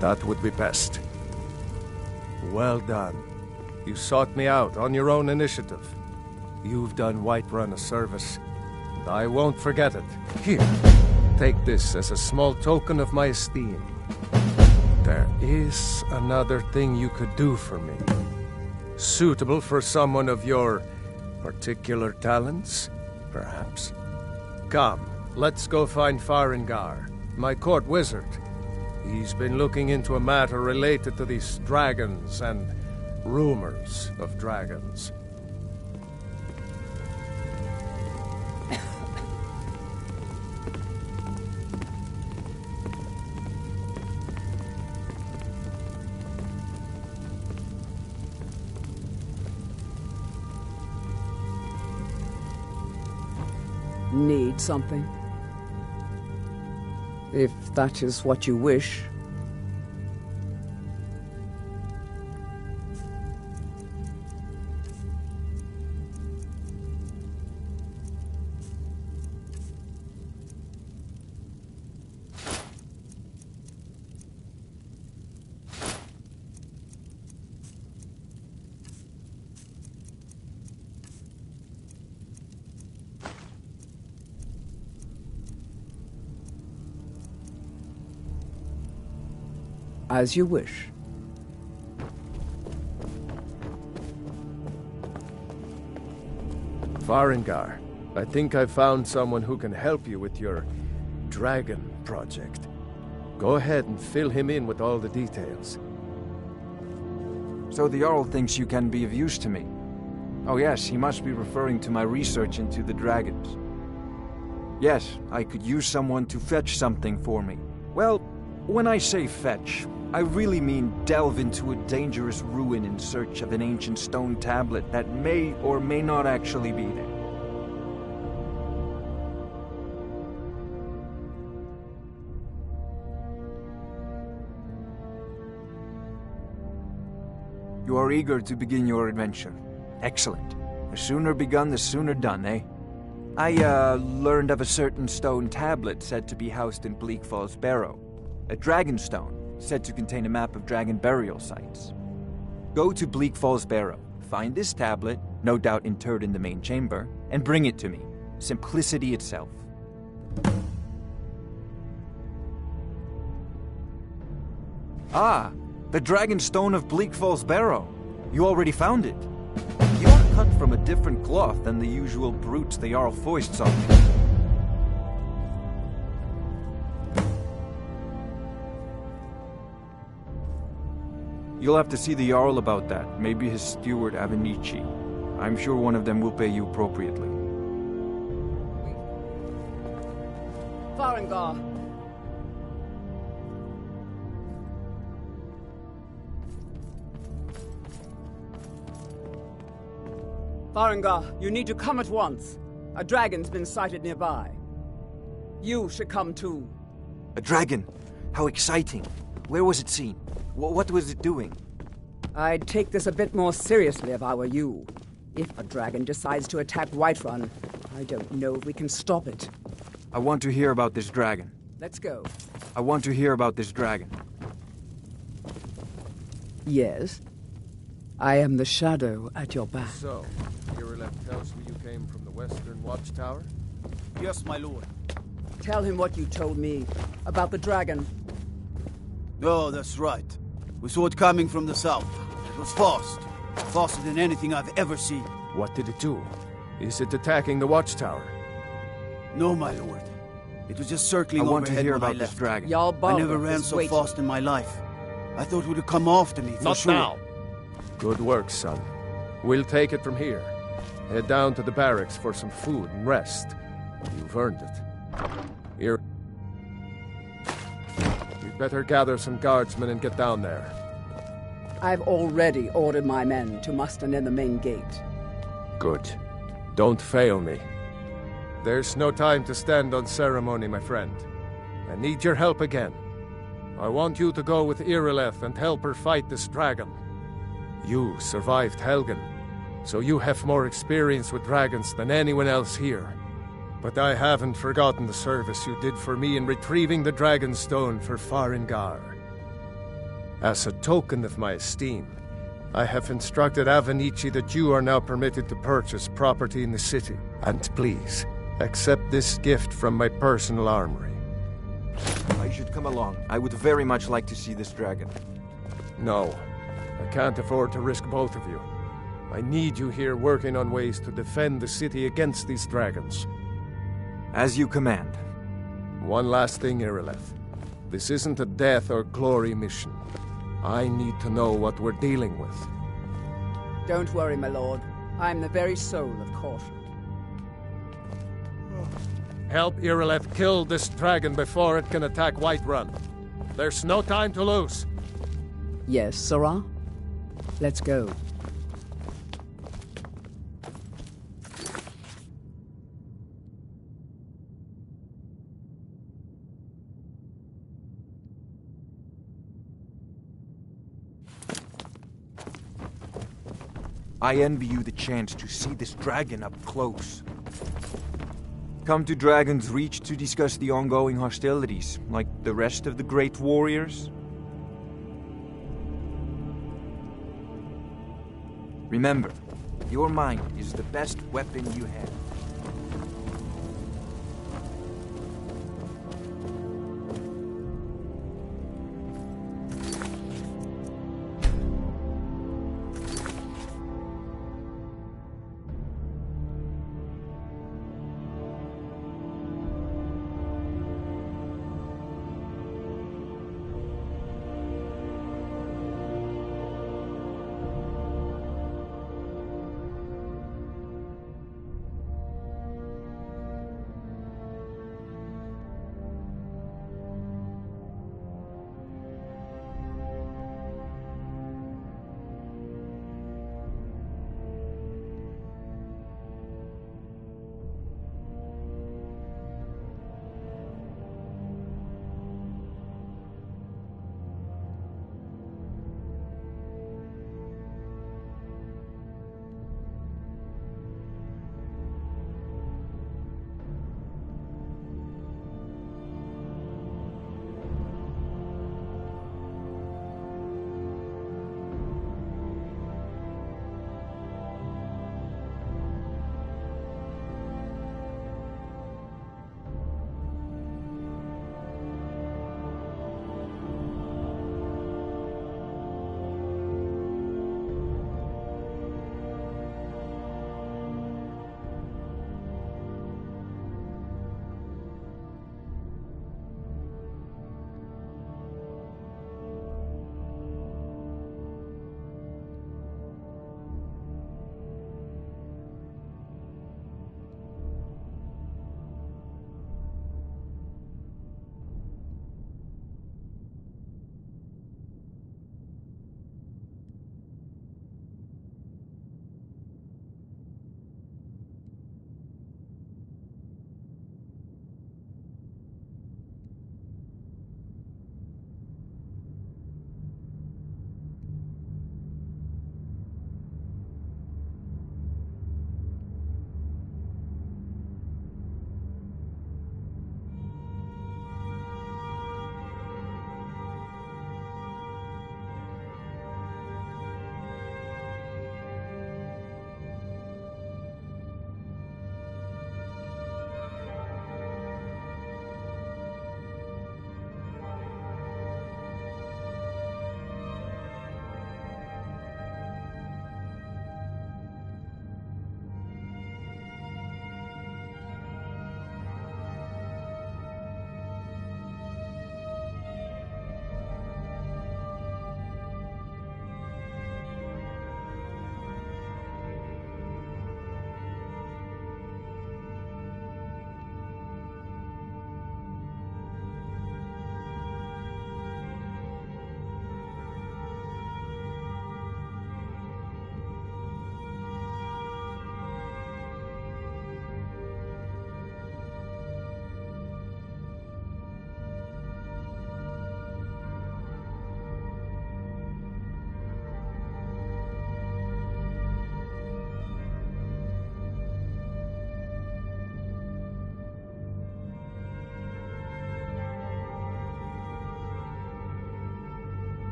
That would be best. Well done. You sought me out on your own initiative. You've done Whiterun a service, and I won't forget it. Here, take this as a small token of my esteem. There is another thing you could do for me. Suitable for someone of your particular talents, perhaps? Come, let's go find Farengar, my court wizard. He's been looking into a matter related to these dragons and rumors of dragons. Need something? If that is what you wish. As you wish. Farengar, I think I found someone who can help you with your dragon project. Go ahead and fill him in with all the details. So the Jarl thinks you can be of use to me. Oh yes, he must be referring to my research into the dragons. Yes, I could use someone to fetch something for me. Well, when I say fetch, I really mean delve into a dangerous ruin in search of an ancient stone tablet that may or may not actually be there. You are eager to begin your adventure. Excellent. The sooner begun, the sooner done, eh? I, learned of a certain stone tablet said to be housed in Bleak Falls Barrow. A dragon stone, said to contain a map of dragon burial sites. Go to Bleak Falls Barrow, find this tablet, no doubt interred in the main chamber, and bring it to me. Simplicity itself. Ah, the dragon stone of Bleak Falls Barrow. You already found it. cut from a different cloth than the usual brutes the Jarl foists on me. You'll have to see the Jarl about that. Maybe his steward, Avenici. I'm sure one of them will pay you appropriately. Farengar. Farengar, you need to come at once. A dragon's been sighted nearby. You should come too. A dragon? How exciting. Where was it seen? What was it doing? I'd take this a bit more seriously if I were you. If a dragon decides to attack Whiterun, I don't know if we can stop it. I want to hear about this dragon. Let's go. I want to hear about this dragon. Yes? I am the shadow at your back. So, Irileth tells me you came from the Western Watchtower? Yes, my lord. Tell him what you told me about the dragon. Oh, that's right. We saw it coming from the south. It was fast. Faster than anything I've ever seen. What did it do? Is it attacking the Watchtower? No, my lord. It was just circling I want to overhead hear when I about this left. dragon. I never ran so fast in my life. I thought it would have come after me, for Not sure. now. Good work, son. We'll take it from here. Head down to the barracks for some food and rest. You've earned it. Here. We'd better gather some guardsmen and get down there. I've already ordered my men to muster near the main gate. Good. Don't fail me. There's no time to stand on ceremony, my friend. I need your help again. I want you to go with Irileth and help her fight this dragon. You survived Helgen, so you have more experience with dragons than anyone else here. But I haven't forgotten the service you did for me in retrieving the Dragon Stone for Farengar. As a token of my esteem, I have instructed Avenici that you are now permitted to purchase property in the city. And please, accept this gift from my personal armory. I should come along. I would very much like to see this dragon. No, I can't afford to risk both of you. I need you here working on ways to defend the city against these dragons. As you command. One last thing, Irileth. This isn't a death or glory mission. I need to know what we're dealing with. Don't worry, my lord. I'm the very soul of caution. Help Irileth kill this dragon before it can attack Whiterun. There's no time to lose. Yes, Sirrah? Let's go. I envy you the chance to see this dragon up close. Come to Dragon's Reach to discuss the ongoing hostilities, like the rest of the great warriors? Remember, your mind is the best weapon you have.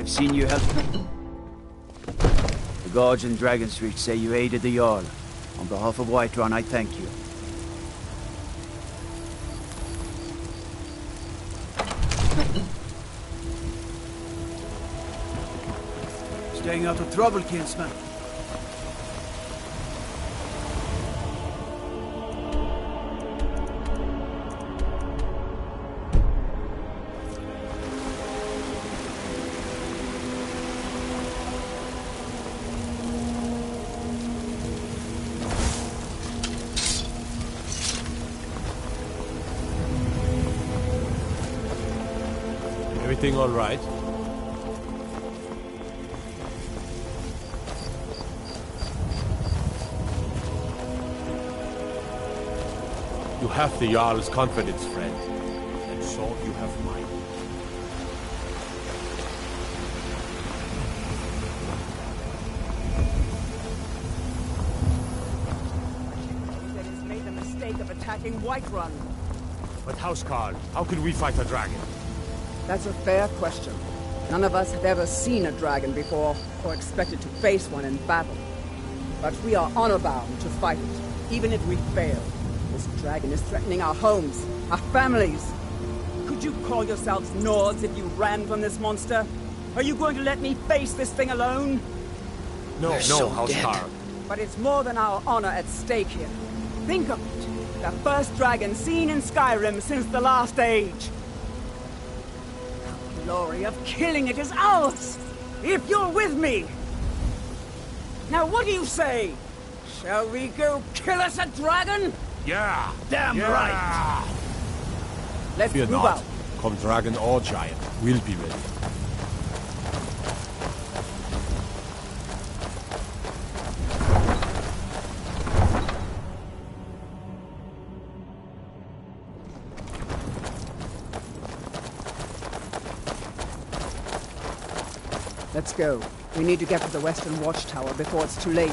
I've seen you help. The guards in Dragon Street say you aided the Jarl. On behalf of Whiterun, I thank you. Staying out of trouble, kinsman. Everything all right? You have the Jarl's confidence, friend. And so you have mine. That has made the mistake of attacking Whiterun. But Housecarl, how can we fight a dragon? That's a fair question. None of us have ever seen a dragon before, or expected to face one in battle. But we are honor-bound to fight it, even if we fail. This dragon is threatening our homes, our families. Could you call yourselves Nords if you ran from this monster? Are you going to let me face this thing alone? No, Housecarl. But it's more than our honor at stake here. Think of it. The first dragon seen in Skyrim since the last age. The glory of killing it is ours, if you're with me. Now what do you say? Shall we go kill us a dragon? Yeah! Damn yeah. right! Let's Fear move not. out. Come dragon or giant, we'll be ready. Let's go. We need to get to the Western Watchtower before it's too late.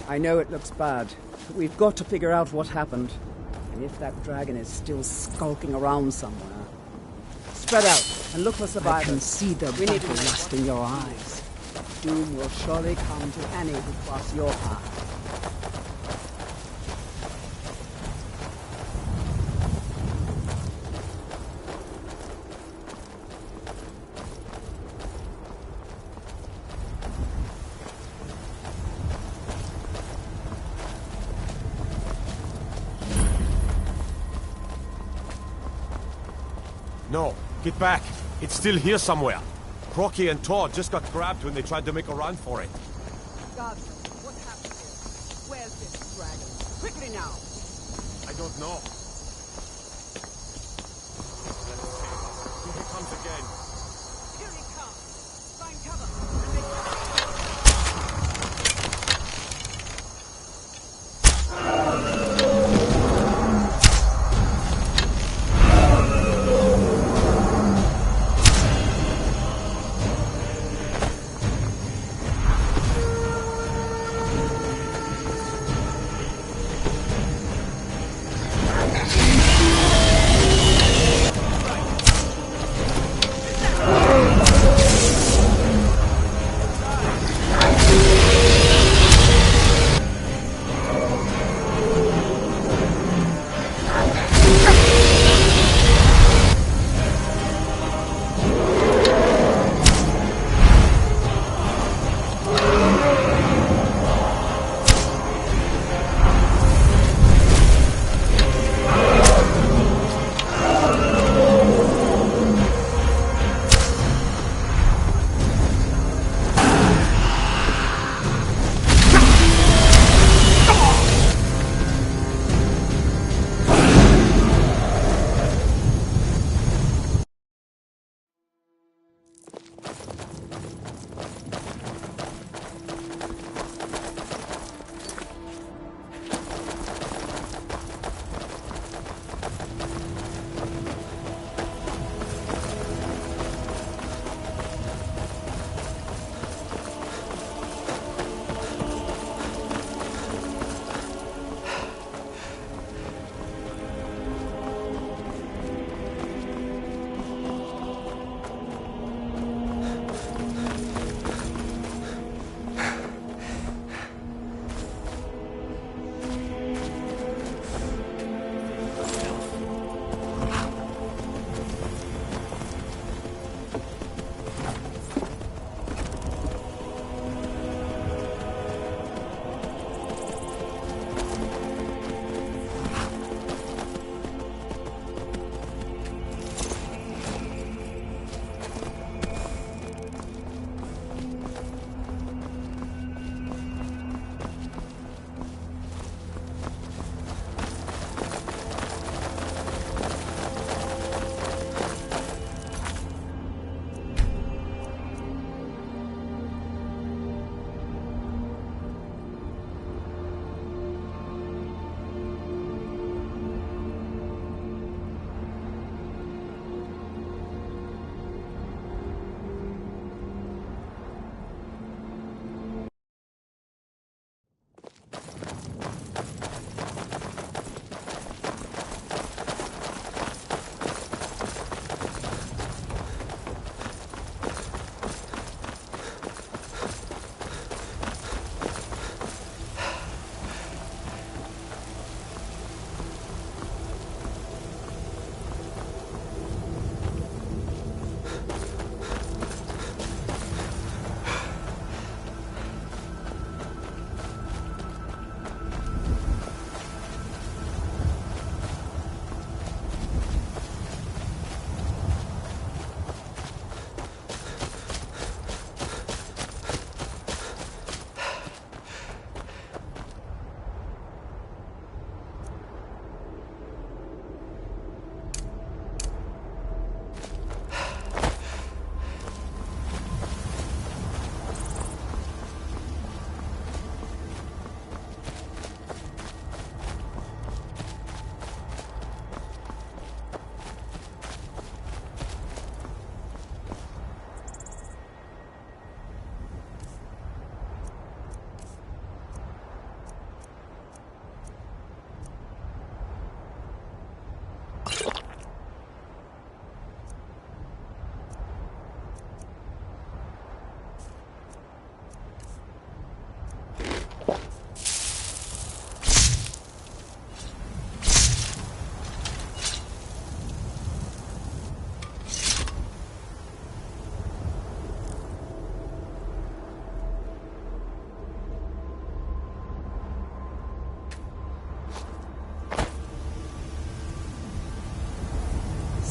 I know it looks bad, but we've got to figure out what happened. And if that dragon is still skulking around somewhere. Spread out and look for survivors. I can see the battle lust in your eyes. doom will surely come to any who cross your path. No, get back. It's still here somewhere. Crocky and Todd just got grabbed when they tried to make a run for it. God, what happened here? Where's this dragon? Quickly now! I don't know. Here he comes again. Here he comes! Find cover!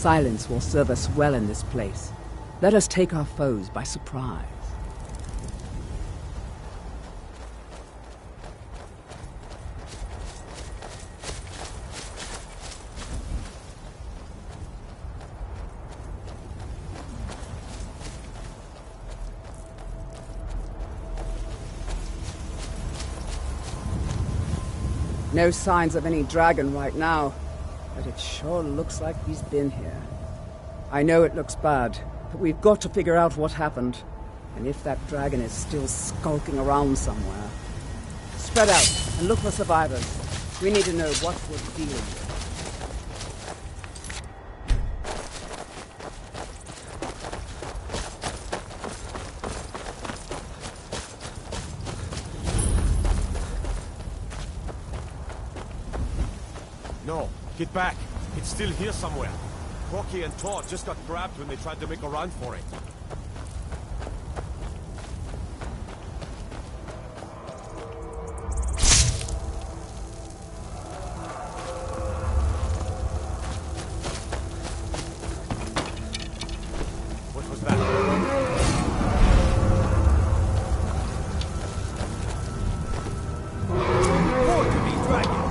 Silence will serve us well in this place. Let us take our foes by surprise. No signs of any dragon right now, but it sure looks like he's been here. I know it looks bad, but we've got to figure out what happened. And if that dragon is still skulking around somewhere. Spread out and look for survivors. We need to know what we're dealing with. No, get back. It's still here somewhere. Crocky and Todd just got grabbed when they tried to make a run for it. What was that? More to be dragging!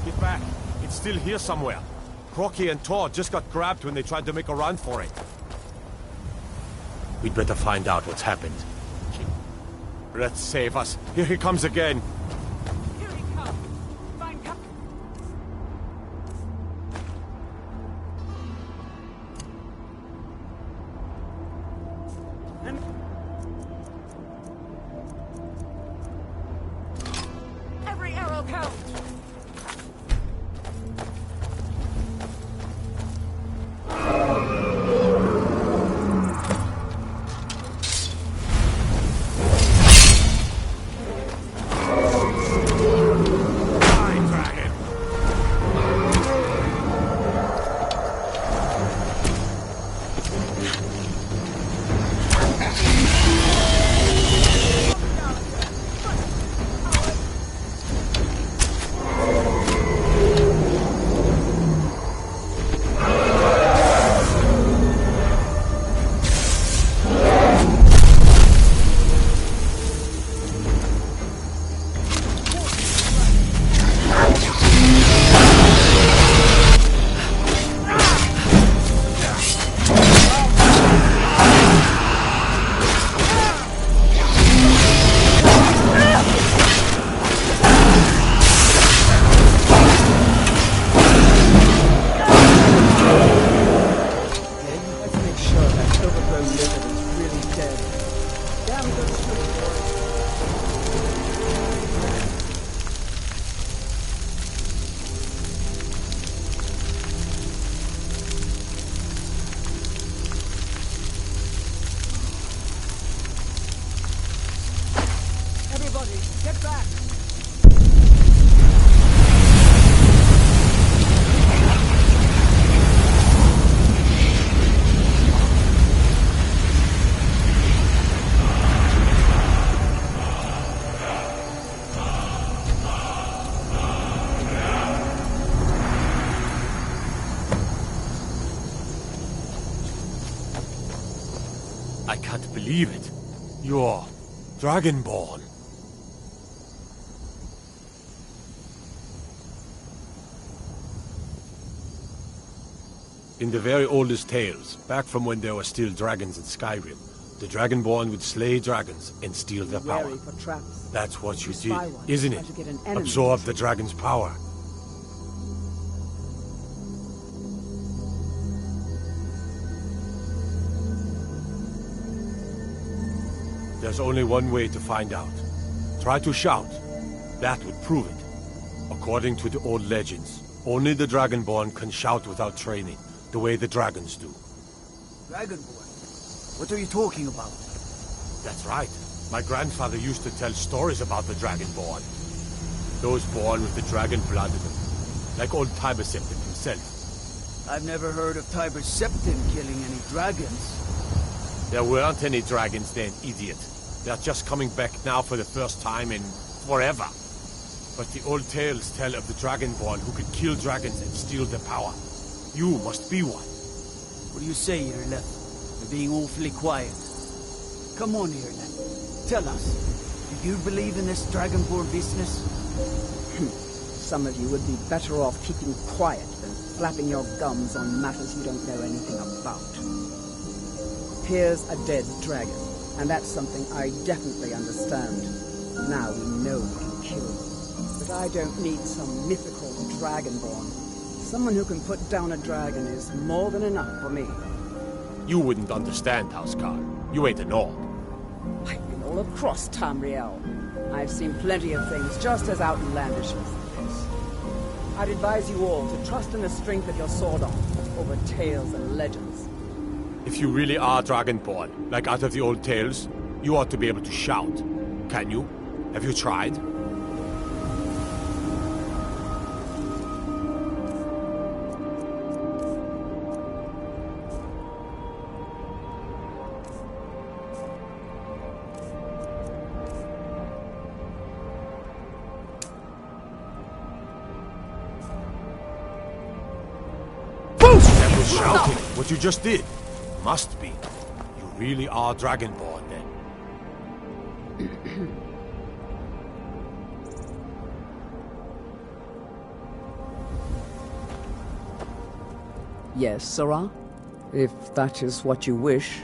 Get back. It's still here somewhere. Crocky and Todd just got grabbed when they tried to make a run for it. We'd better find out what's happened. Let's save us. Here he comes again. Here he comes. Find cover. Every arrow counts. body! Get back! I can't believe it. You're Dragonborn. In the very oldest tales, back from when there were still dragons in Skyrim, the Dragonborn would slay dragons and steal their power. Wary for traps. That's what you spy did, one, isn't try it? to get an enemy. Absorb the dragon's power. There's only one way to find out. Try to shout. That would prove it. According to the old legends, only the Dragonborn can shout without training, the way the dragons do. Dragonborn? What are you talking about? That's right. My grandfather used to tell stories about the Dragonborn. Those born with the dragon blood in them. Like old Tiber Septim himself. I've never heard of Tiber Septim killing any dragons. There weren't any dragons then, idiot. They're just coming back now for the first time in forever. But the old tales tell of the Dragonborn who could kill dragons and steal their power. You must be one. What do you say, Irleth? You're being awfully quiet. Come on, Irleth. Tell us. Do you believe in this Dragonborn business? Some of you would be better off keeping quiet than flapping your gums on matters you don't know anything about. Here's a dead dragon, and that's something I definitely understand. Now we know we can kill them. But I don't need some mythical dragonborn. Someone who can put down a dragon is more than enough for me. You wouldn't understand, Housecarl. You ain't a Nord. I've been all across Tamriel. I've seen plenty of things just as outlandish as this. I'd advise you all to trust in the strength of your sword arm over tales and legends. If you really are Dragonborn, like out of the old tales, you ought to be able to shout. Can you? Have you tried? That was shouting. What you just did. Must be. You really are Dragonborn, then. Yes, Sirrah? If that is what you wish.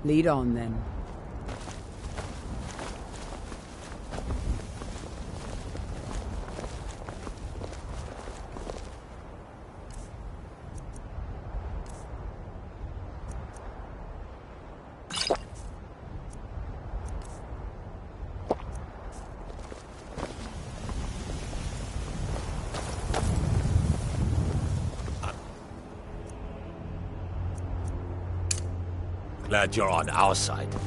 Lead on, then. Glad you're on our side. We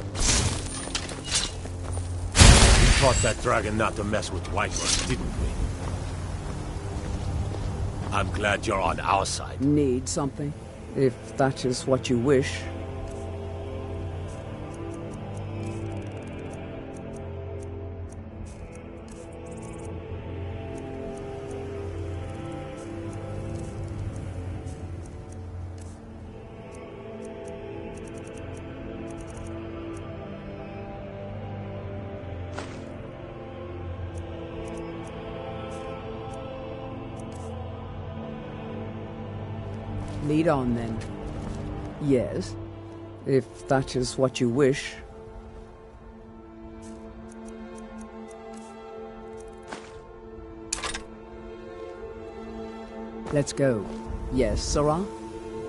taught that dragon not to mess with Whiterun, didn't we? I'm glad you're on our side. Need something? If that is what you wish. Lead on, then. Yes, if that is what you wish. Let's go. Yes, Sarah?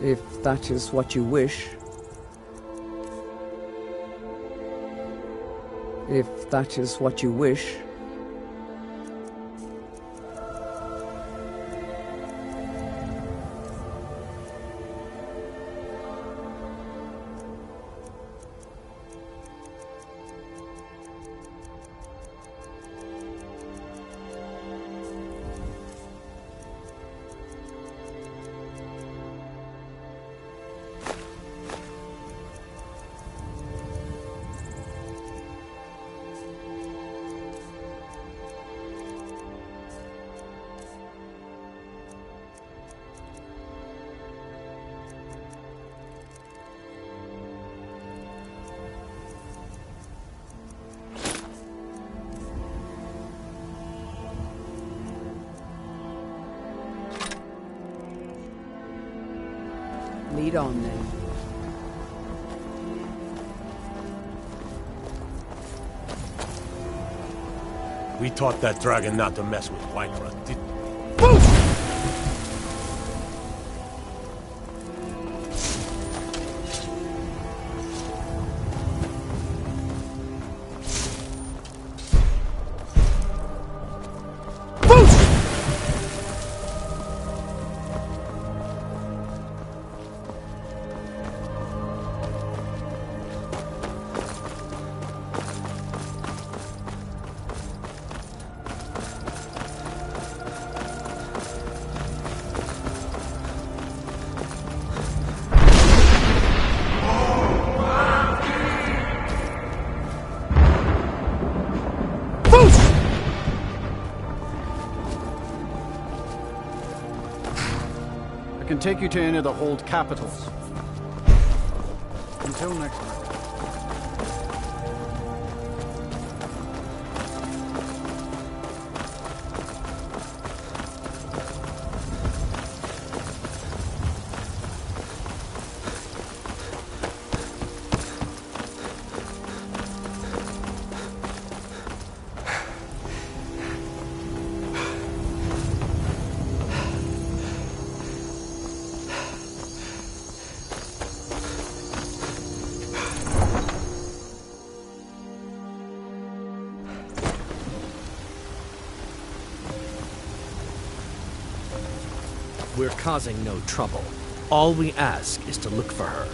If that is what you wish. If that is what you wish. Lead on, then. We taught that dragon not to mess with Whiterun, didn't we? I can take you to any of the hold capitals. Until next time. We're causing no trouble. All we ask is to look for her.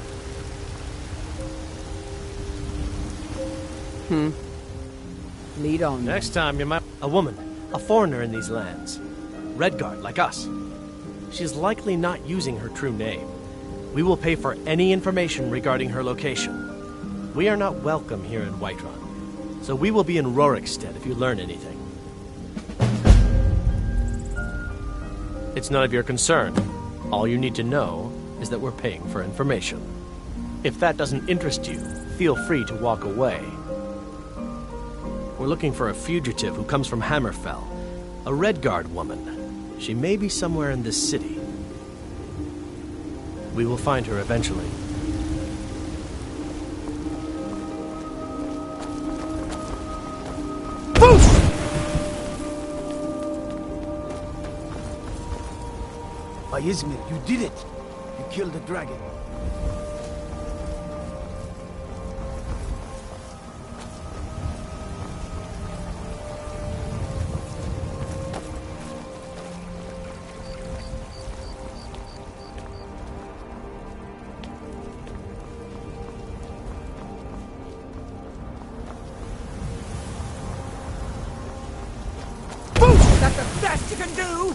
Lead on. Next time you might... A woman. A foreigner in these lands. Redguard, like us. She's likely not using her true name. We will pay for any information regarding her location. We are not welcome here in Whiterun, so we will be in Rorikstead if you learn anything. It's none of your concern. All you need to know is that we're paying for information. If that doesn't interest you, feel free to walk away. We're looking for a fugitive who comes from Hammerfell, a Redguard woman. She may be somewhere in this city. We will find her eventually. By Izmir, you did it! You killed the dragon. Is that the best you can do?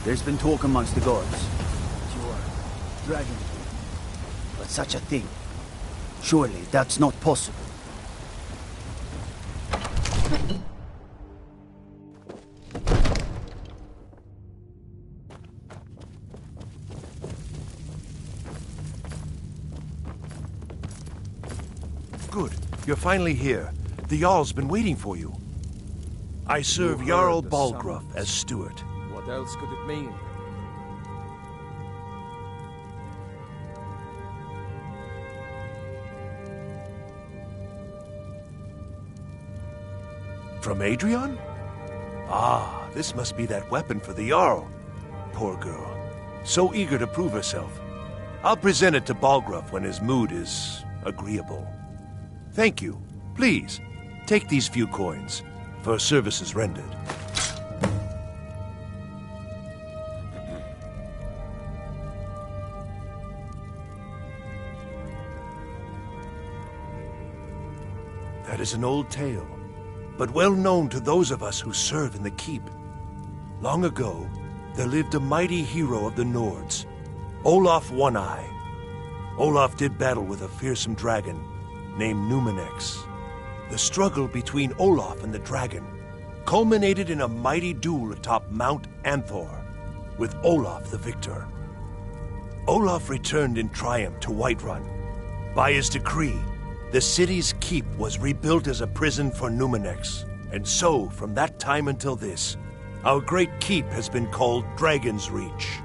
There's been talk amongst the gods. Your dragon. But such a thing. Surely that's not possible. Good. You're finally here. The Jarl's been waiting for you. I serve You Jarl heard the Balgruff summons. as steward. What else could it mean? From Adrian? Ah, this must be that weapon for the Jarl. Poor girl. So eager to prove herself. I'll present it to Balgruff when his mood is agreeable. Thank you. Please, take these few coins for services rendered. That is an old tale, but well known to those of us who serve in the keep. Long ago, there lived a mighty hero of the Nords, Olaf One-Eye. Olaf did battle with a fearsome dragon named Numenex. The struggle between Olaf and the dragon culminated in a mighty duel atop Mount Anthor, with Olaf the victor. Olaf returned in triumph to Whiterun. By his decree, the city's keep was rebuilt as a prison for Numenex, and so, from that time until this, our great keep has been called Dragon's Reach.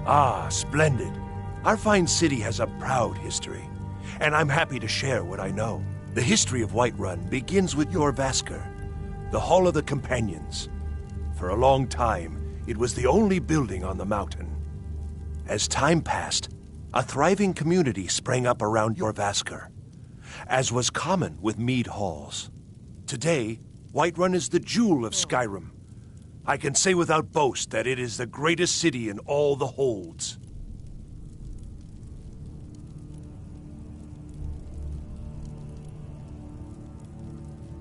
Ah, splendid. Our fine city has a proud history, and I'm happy to share what I know. The history of Whiterun begins with Jorvaskr, the Hall of the Companions. For a long time, it was the only building on the mountain. As time passed, a thriving community sprang up around Jorvaskr, as was common with mead halls. Today, Whiterun is the jewel of Skyrim. I can say without boast that it is the greatest city in all the holds.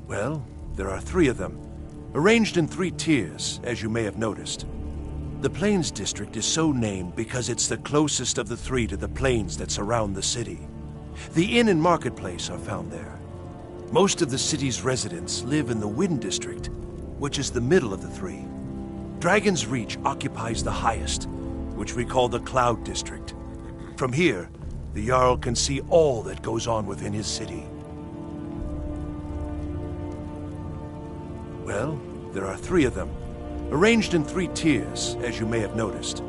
Well, there are 3 of them, arranged in 3 tiers, as you may have noticed. The Plains District is so named because it's the closest of the 3 to the plains that surround the city. The inn and marketplace are found there. Most of the city's residents live in the Wind District, which is the middle of the 3. Dragon's Reach occupies the highest, which we call the Cloud District. From here, the Jarl can see all that goes on within his city. Well, there are 3 of them, arranged in 3 tiers, as you may have noticed.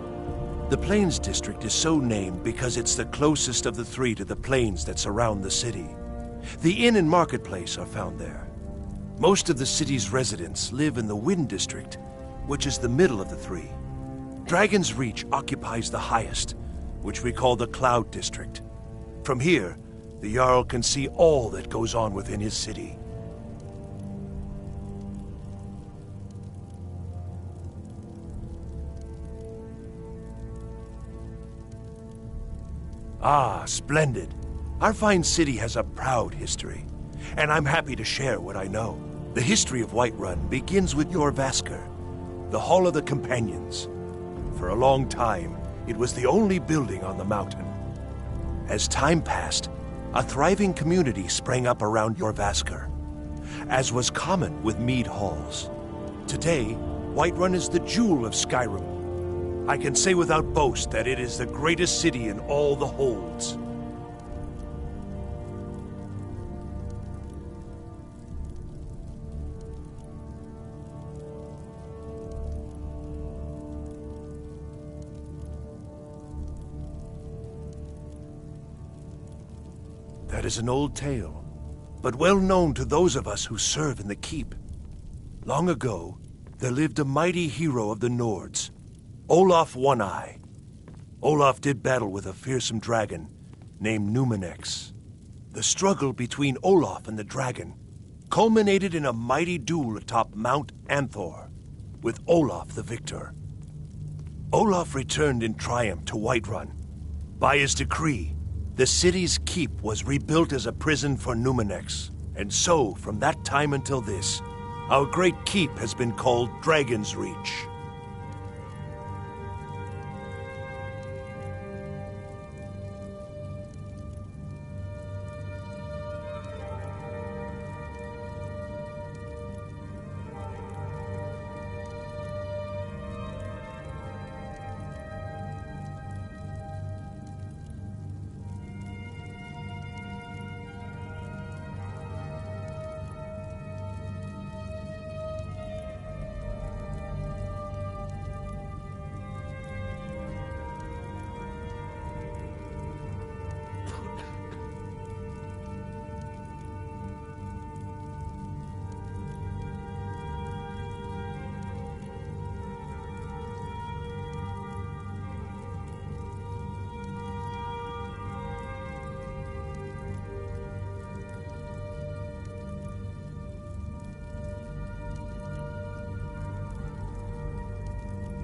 The Plains District is so named because it's the closest of the 3 to the plains that surround the city. The inn and marketplace are found there. Most of the city's residents live in the Wind District, which is the middle of the 3. Dragon's Reach occupies the highest, which we call the Cloud District. From here, the Jarl can see all that goes on within his city. Ah, splendid. Our fine city has a proud history, and I'm happy to share what I know. The history of Whiterun begins with Jorvaskr, the Hall of the Companions. For a long time, it was the only building on the mountain. As time passed, a thriving community sprang up around Jorvaskr, as was common with mead halls. Today, Whiterun is the jewel of Skyrim. I can say without boast that it is the greatest city in all the holds. That is an old tale, but well known to those of us who serve in the keep. Long ago, there lived a mighty hero of the Nords, Olaf One-Eye. Olaf did battle with a fearsome dragon named Numenex. The struggle between Olaf and the dragon culminated in a mighty duel atop Mount Anthor, with Olaf the victor. Olaf returned in triumph to Whiterun. By his decree, the city's keep was rebuilt as a prison for Numenex, and so, from that time until this, our great keep has been called Dragon's Reach.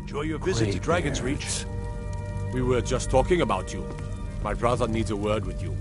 Enjoy your visit to Dragon's Reach. We were just talking about you. My brother needs a word with you.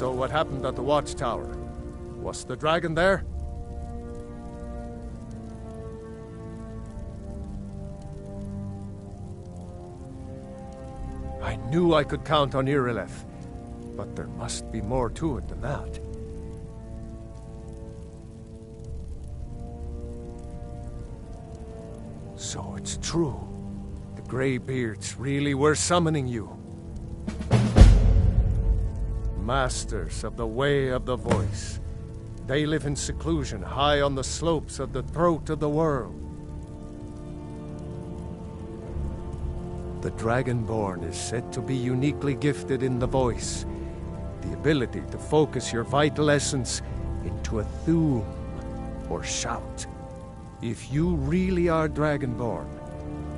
So what happened at the watchtower? Was the dragon there? I knew I could count on Irileth, but there must be more to it than that. So it's true. The Greybeards really were summoning you. Masters of the Way of the Voice. They live in seclusion high on the slopes of the throat of the world. The Dragonborn is said to be uniquely gifted in the voice, the ability to focus your vital essence into a thum, or shout. If you really are Dragonborn,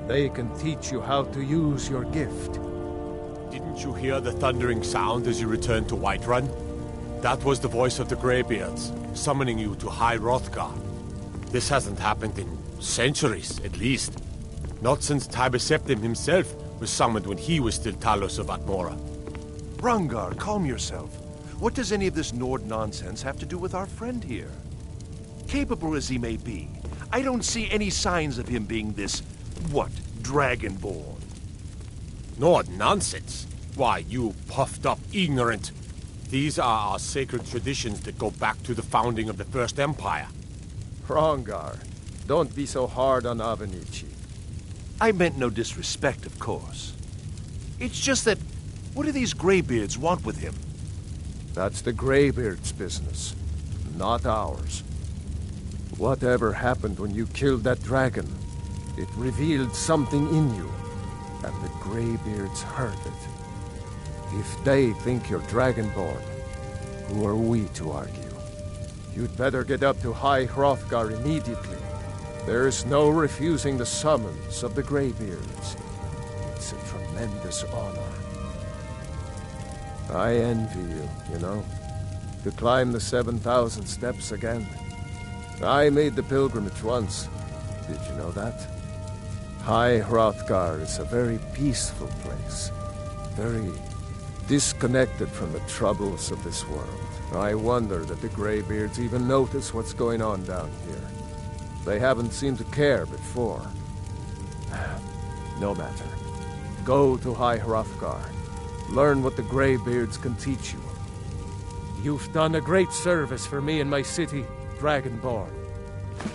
they can teach you how to use your gift. Didn't you hear the thundering sound as you returned to Whiterun? That was the voice of the Greybeards, summoning you to High Hrothgar. This hasn't happened in centuries, at least. Not since Tiber Septim himself was summoned when he was still Talos of Atmora. Hrongar, calm yourself. What does any of this Nord nonsense have to do with our friend here? Capable as he may be, I don't see any signs of him being this, Dragonborn. Nord nonsense? Why, you puffed up ignorant. These are our sacred traditions that go back to the founding of the First Empire. Hrongar, don't be so hard on Avenici. I meant no disrespect, of course. It's just that, what do these Greybeards want with him? That's the Greybeards' business, not ours. Whatever happened when you killed that dragon, it revealed something in you, and the Greybeards heard it. If they think you're Dragonborn, who are we to argue? You'd better get up to High Hrothgar immediately. There's no refusing the summons of the Greybeards. It's a tremendous honor. I envy you, you know, to climb the 7,000 steps again. I made the pilgrimage once. Did you know that? High Hrothgar is a very peaceful place. Very disconnected from the troubles of this world. I wonder that the Greybeards even notice what's going on down here. They haven't seemed to care before. No matter. Go to High Hrothgar. Learn what the Greybeards can teach you. You've done a great service for me and my city, Dragonborn.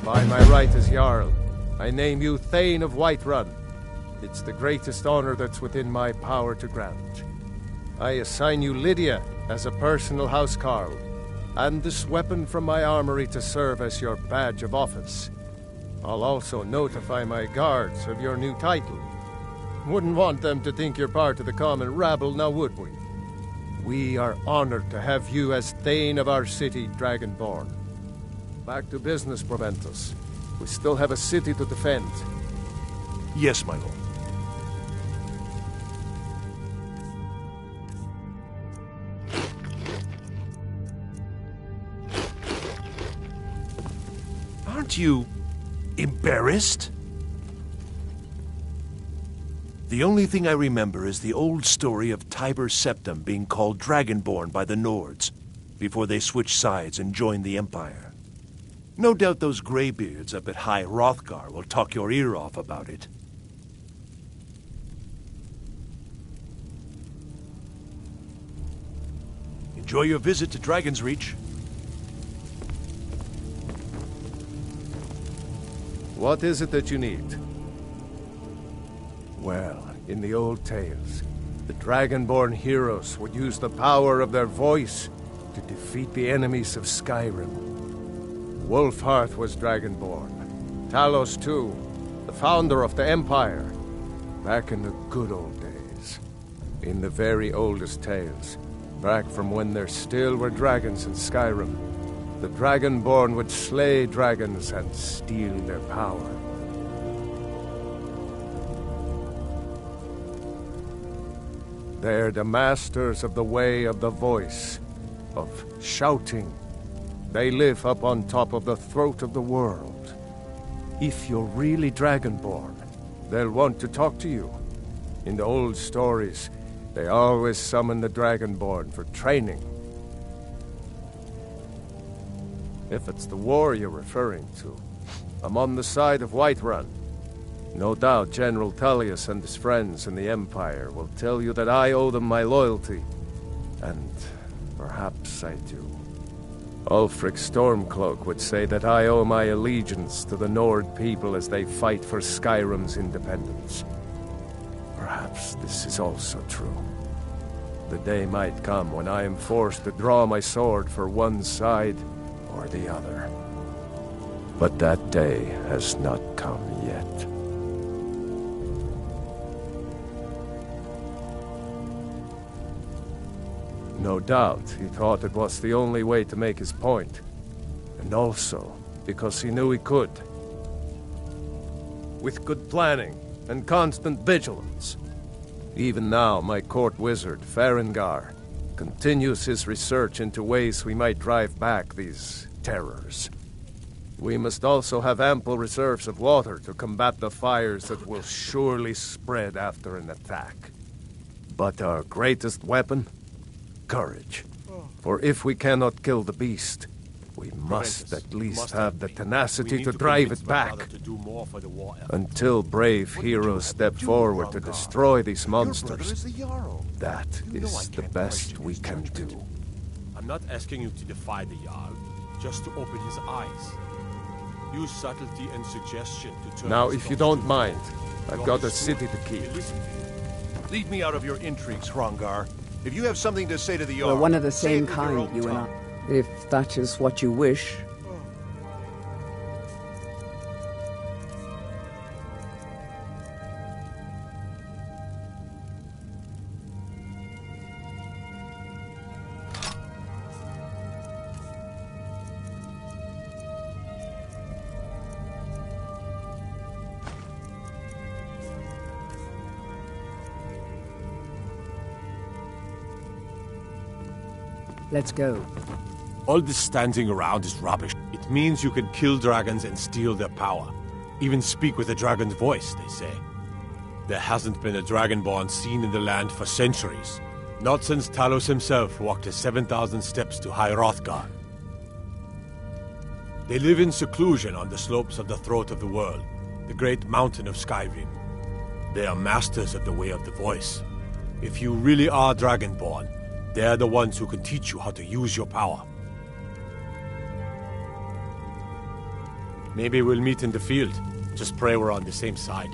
By my right as Jarl, I name you Thane of Whiterun. It's the greatest honor that's within my power to grant. I assign you Lydia as a personal housecarl, and this weapon from my armory to serve as your badge of office. I'll also notify my guards of your new title. Wouldn't want them to think you're part of the common rabble, now would we? We are honored to have you as Thane of our city, Dragonborn. back to business, Proventus. We still have a city to defend. Yes, my lord. Aren't you embarrassed? The only thing I remember is the old story of Tiber Septim being called Dragonborn by the Nords before they switched sides and joined the Empire. No doubt those graybeards up at High Hrothgar will talk your ear off about it. Enjoy your visit to Dragon's Reach. What is it that you need? Well, in the old tales, the Dragonborn heroes would use the power of their voice to defeat the enemies of Skyrim. Wolfhearth was Dragonborn. Talos, too, the founder of the Empire. Back in the good old days. In the very oldest tales, back from when there still were dragons in Skyrim, the Dragonborn would slay dragons and steal their power. They're the masters of the way of the voice, of shouting. They live up on top of the throat of the world. If you're really Dragonborn, they'll want to talk to you. In the old stories, they always summon the Dragonborn for training. If it's the war you're referring to, I'm on the side of Whiterun. No doubt General Tullius and his friends in the Empire will tell you that I owe them my loyalty. And perhaps I do. Ulfric Stormcloak would say that I owe my allegiance to the Nord people as they fight for Skyrim's independence. Perhaps this is also true. The day might come when I am forced to draw my sword for one side or the other. But that day has not come yet. No doubt he thought it was the only way to make his point. And also because he knew he could. With good planning and constant vigilance. Even now, my court wizard, Farengar, continues his research into ways we might drive back these terrors. We must also have ample reserves of water to combat the fires that will surely spread after an attack. But our greatest weapon? Courage. For if we cannot kill the beast, we must at least have the tenacity to drive it back. Until brave heroes step forward to destroy these monsters, that is the best we can do. I'm not asking you to defy the Jarl, just to open his eyes. Use subtlety and suggestion to turn. Now, if you don't mind, I've got a city to keep. Leave me out of your intrigues, Hrongar. If you have something to say to the Jarl, We're one of the same kind, you and I. If that is what you wish. Let's go. All this standing around is rubbish. It means you can kill dragons and steal their power. Even speak with a dragon's voice, they say. There hasn't been a dragonborn seen in the land for centuries. Not since Talos himself walked his 7,000 steps to High Hrothgar. They live in seclusion on the slopes of the throat of the world, the great mountain of Skyrim. They are masters of the way of the voice. If you really are dragonborn, they're the ones who can teach you how to use your power. Maybe we'll meet in the field. Just pray we're on the same side.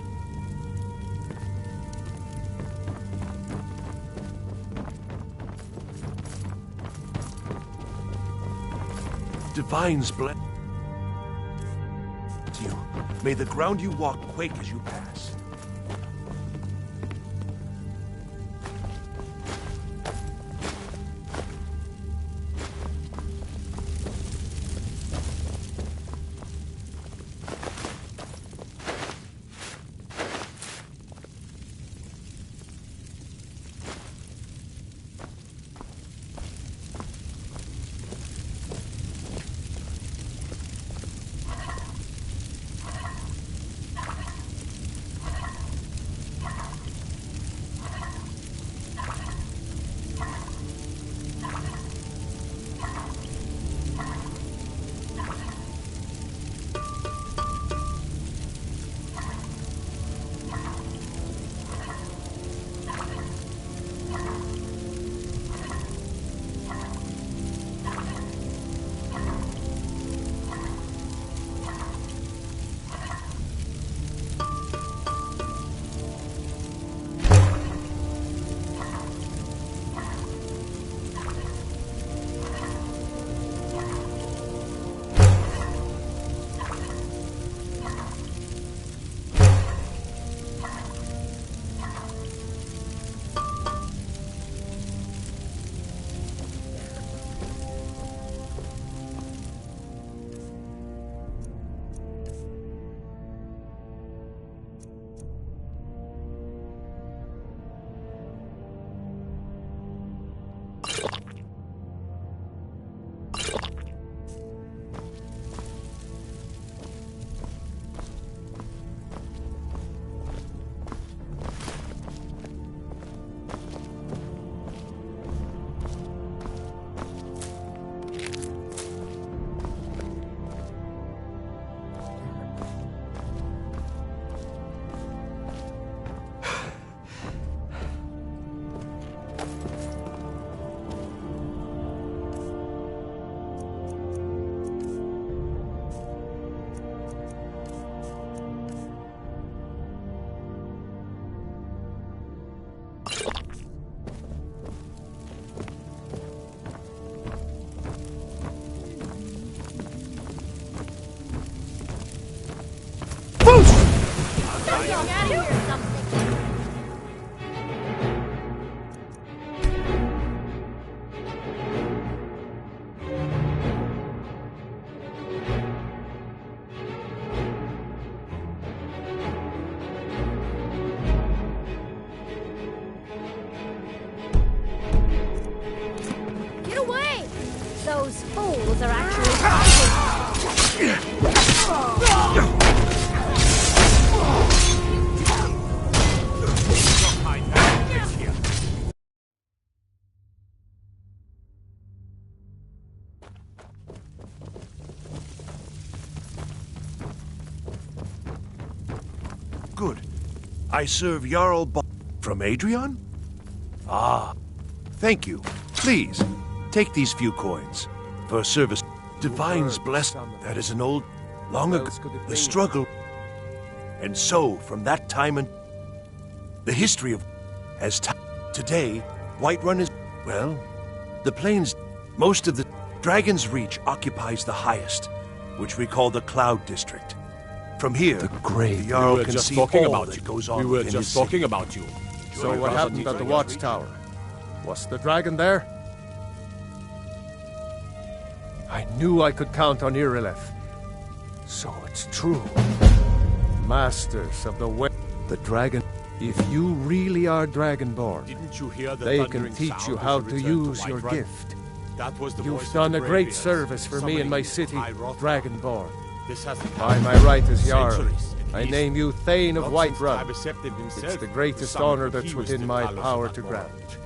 Divine's bless you. May the ground you walk quake as you pass. Get away! Those fools are actually fighting. Good. I serve Jarl from Adrian? Ah, thank you. Please, take these few coins for a service. Divine's blessed. That is an old, long ago, the struggle. And so, from that time and the history of as today, Whiterun is, well, the plains, most of the Dragon's Reach occupies the highest, which we call the Cloud District. From here, the Jarl can see all that goes on. We were within his just city. talking about you. So what happened at the watchtower? Was the dragon there? I knew I could count on Irileth. So it's true. Masters of the way, the dragon. If you really are Dragonborn, Didn't you hear the they can thundering teach sound you as how you to returned use your Whiterun? gift. That was the voice You've of done the a great Greybeards, service for me and my summoning city, High Wrath. Dragonborn. This hasn't By happened my right as Jarl, centuries, at I least. name you Thane of Not since Whiterun. Tyberceptive himself It's the greatest summoned honor the that's Kiwis within to my Talos power of to that grant. world.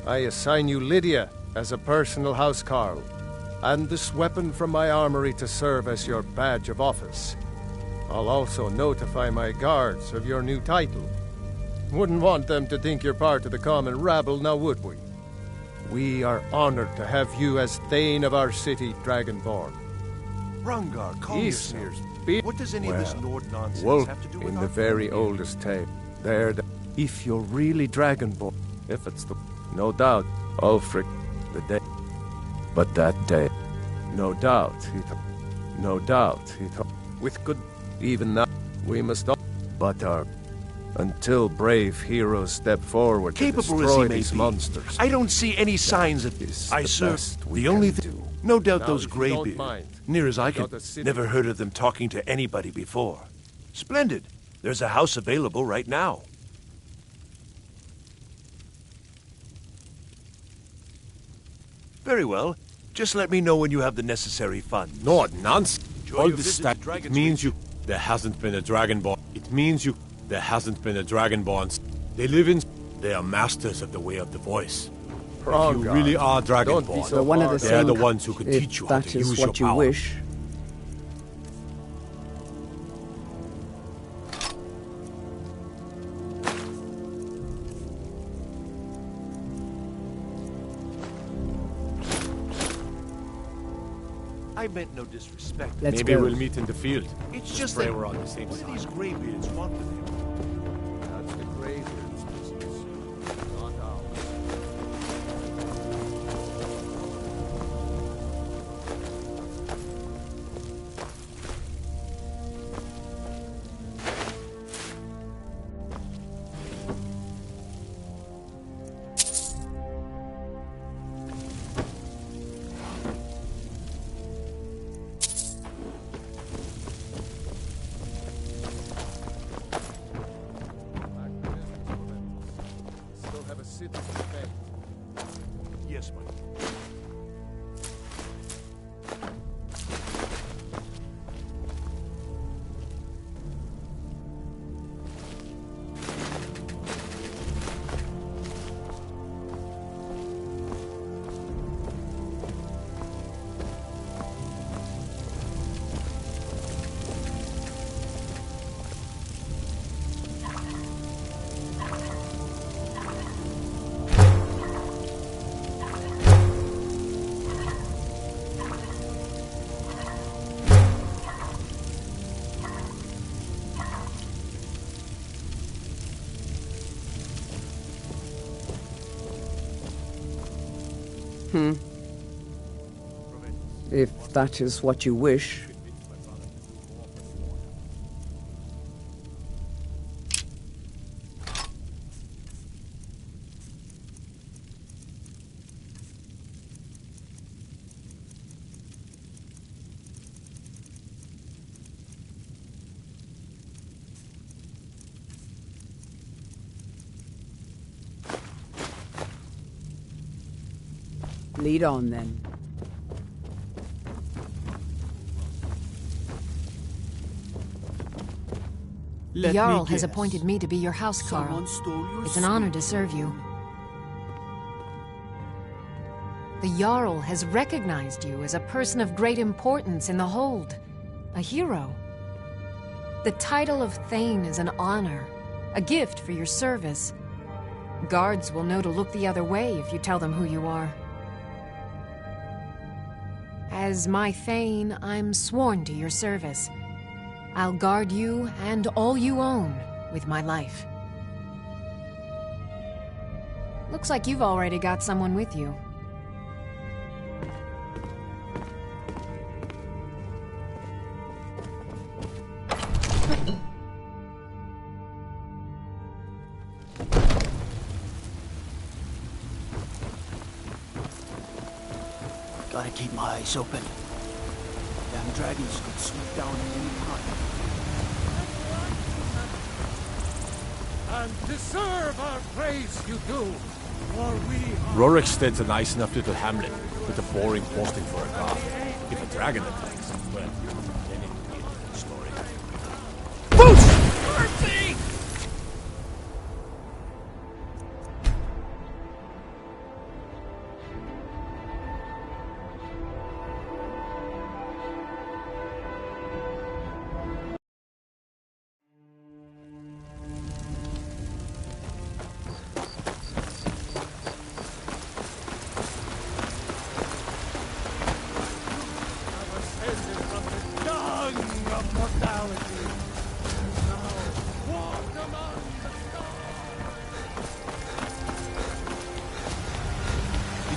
I assign you Lydia as a personal housecarl, and this weapon from my armory to serve as your badge of office. I'll also notify my guards of your new title. Wouldn't want them to think you're part of the common rabble, now would we? We are honored to have you as Thane of our city, Dragonborn. Rungar, calm yourself. What does any of this Nord nonsense Wolf have to do with in our the very family? oldest tale. If you're really Dragonborn, if it's the... No doubt, Ulfric, the day. But that day, no doubt, with good... Even now, we must all... But our... Until brave heroes step forward Capable to as destroy he may these be, monsters. I don't see any signs of this. I serve the only thing. No doubt those Greybeards. Near as I can, never heard of them talking to anybody before. Splendid. There's a house available right now. Very well. Just let me know when you have the necessary funds. No, nonsense. Enjoy All your this visit stuff to Dragon's means you... There hasn't been a Dragonborn. It means you... There hasn't been a Dragonborn. They live in... They are masters of the way of the voice. If you really are Dragonborn, so one of the they're same the ones who can if teach you how that to is use your what you power. wish. I meant no disrespect. Let's Maybe go. we'll meet in the field. It's just Pray that... we're on the same What do side. these Greybeards want with him? That's the Greybeards' business, not ours. Still have a city to defend. Yes, my If that is what you wish. Lead on, then. The Jarl has appointed me to be your housecarl. It's an honor to serve you. The Jarl has recognized you as a person of great importance in the Hold. A hero. The title of Thane is an honor, a gift for your service. Guards will know to look the other way if you tell them who you are. As my Thane, I'm sworn to your service. I'll guard you and all you own with my life. Looks like you've already got someone with you. Gotta keep my eyes open. Damn dragons could swoop down at any time. And deserve our praise you do, for we are... Roriksted's a nice enough little hamlet, with a boring posting for a guard. If a dragon attacks, well, then it would be a different story. Mercy!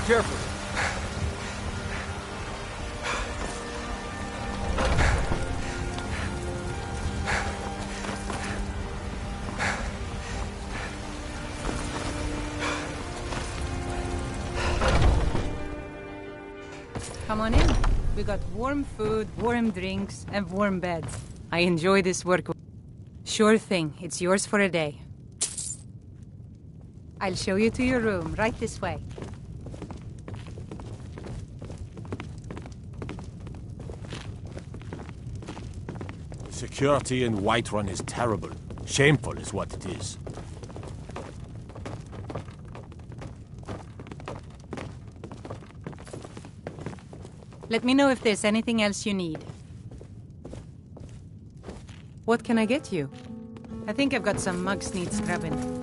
Careful. Come on in. We got warm food, warm drinks, and warm beds. I enjoy this work. Sure thing. It's yours for a day. I'll show you to your room, right this way. Security in Whiterun is terrible. Shameful is what it is. Let me know if there's anything else you need. What can I get you? I think I've got some mugs need scrubbing.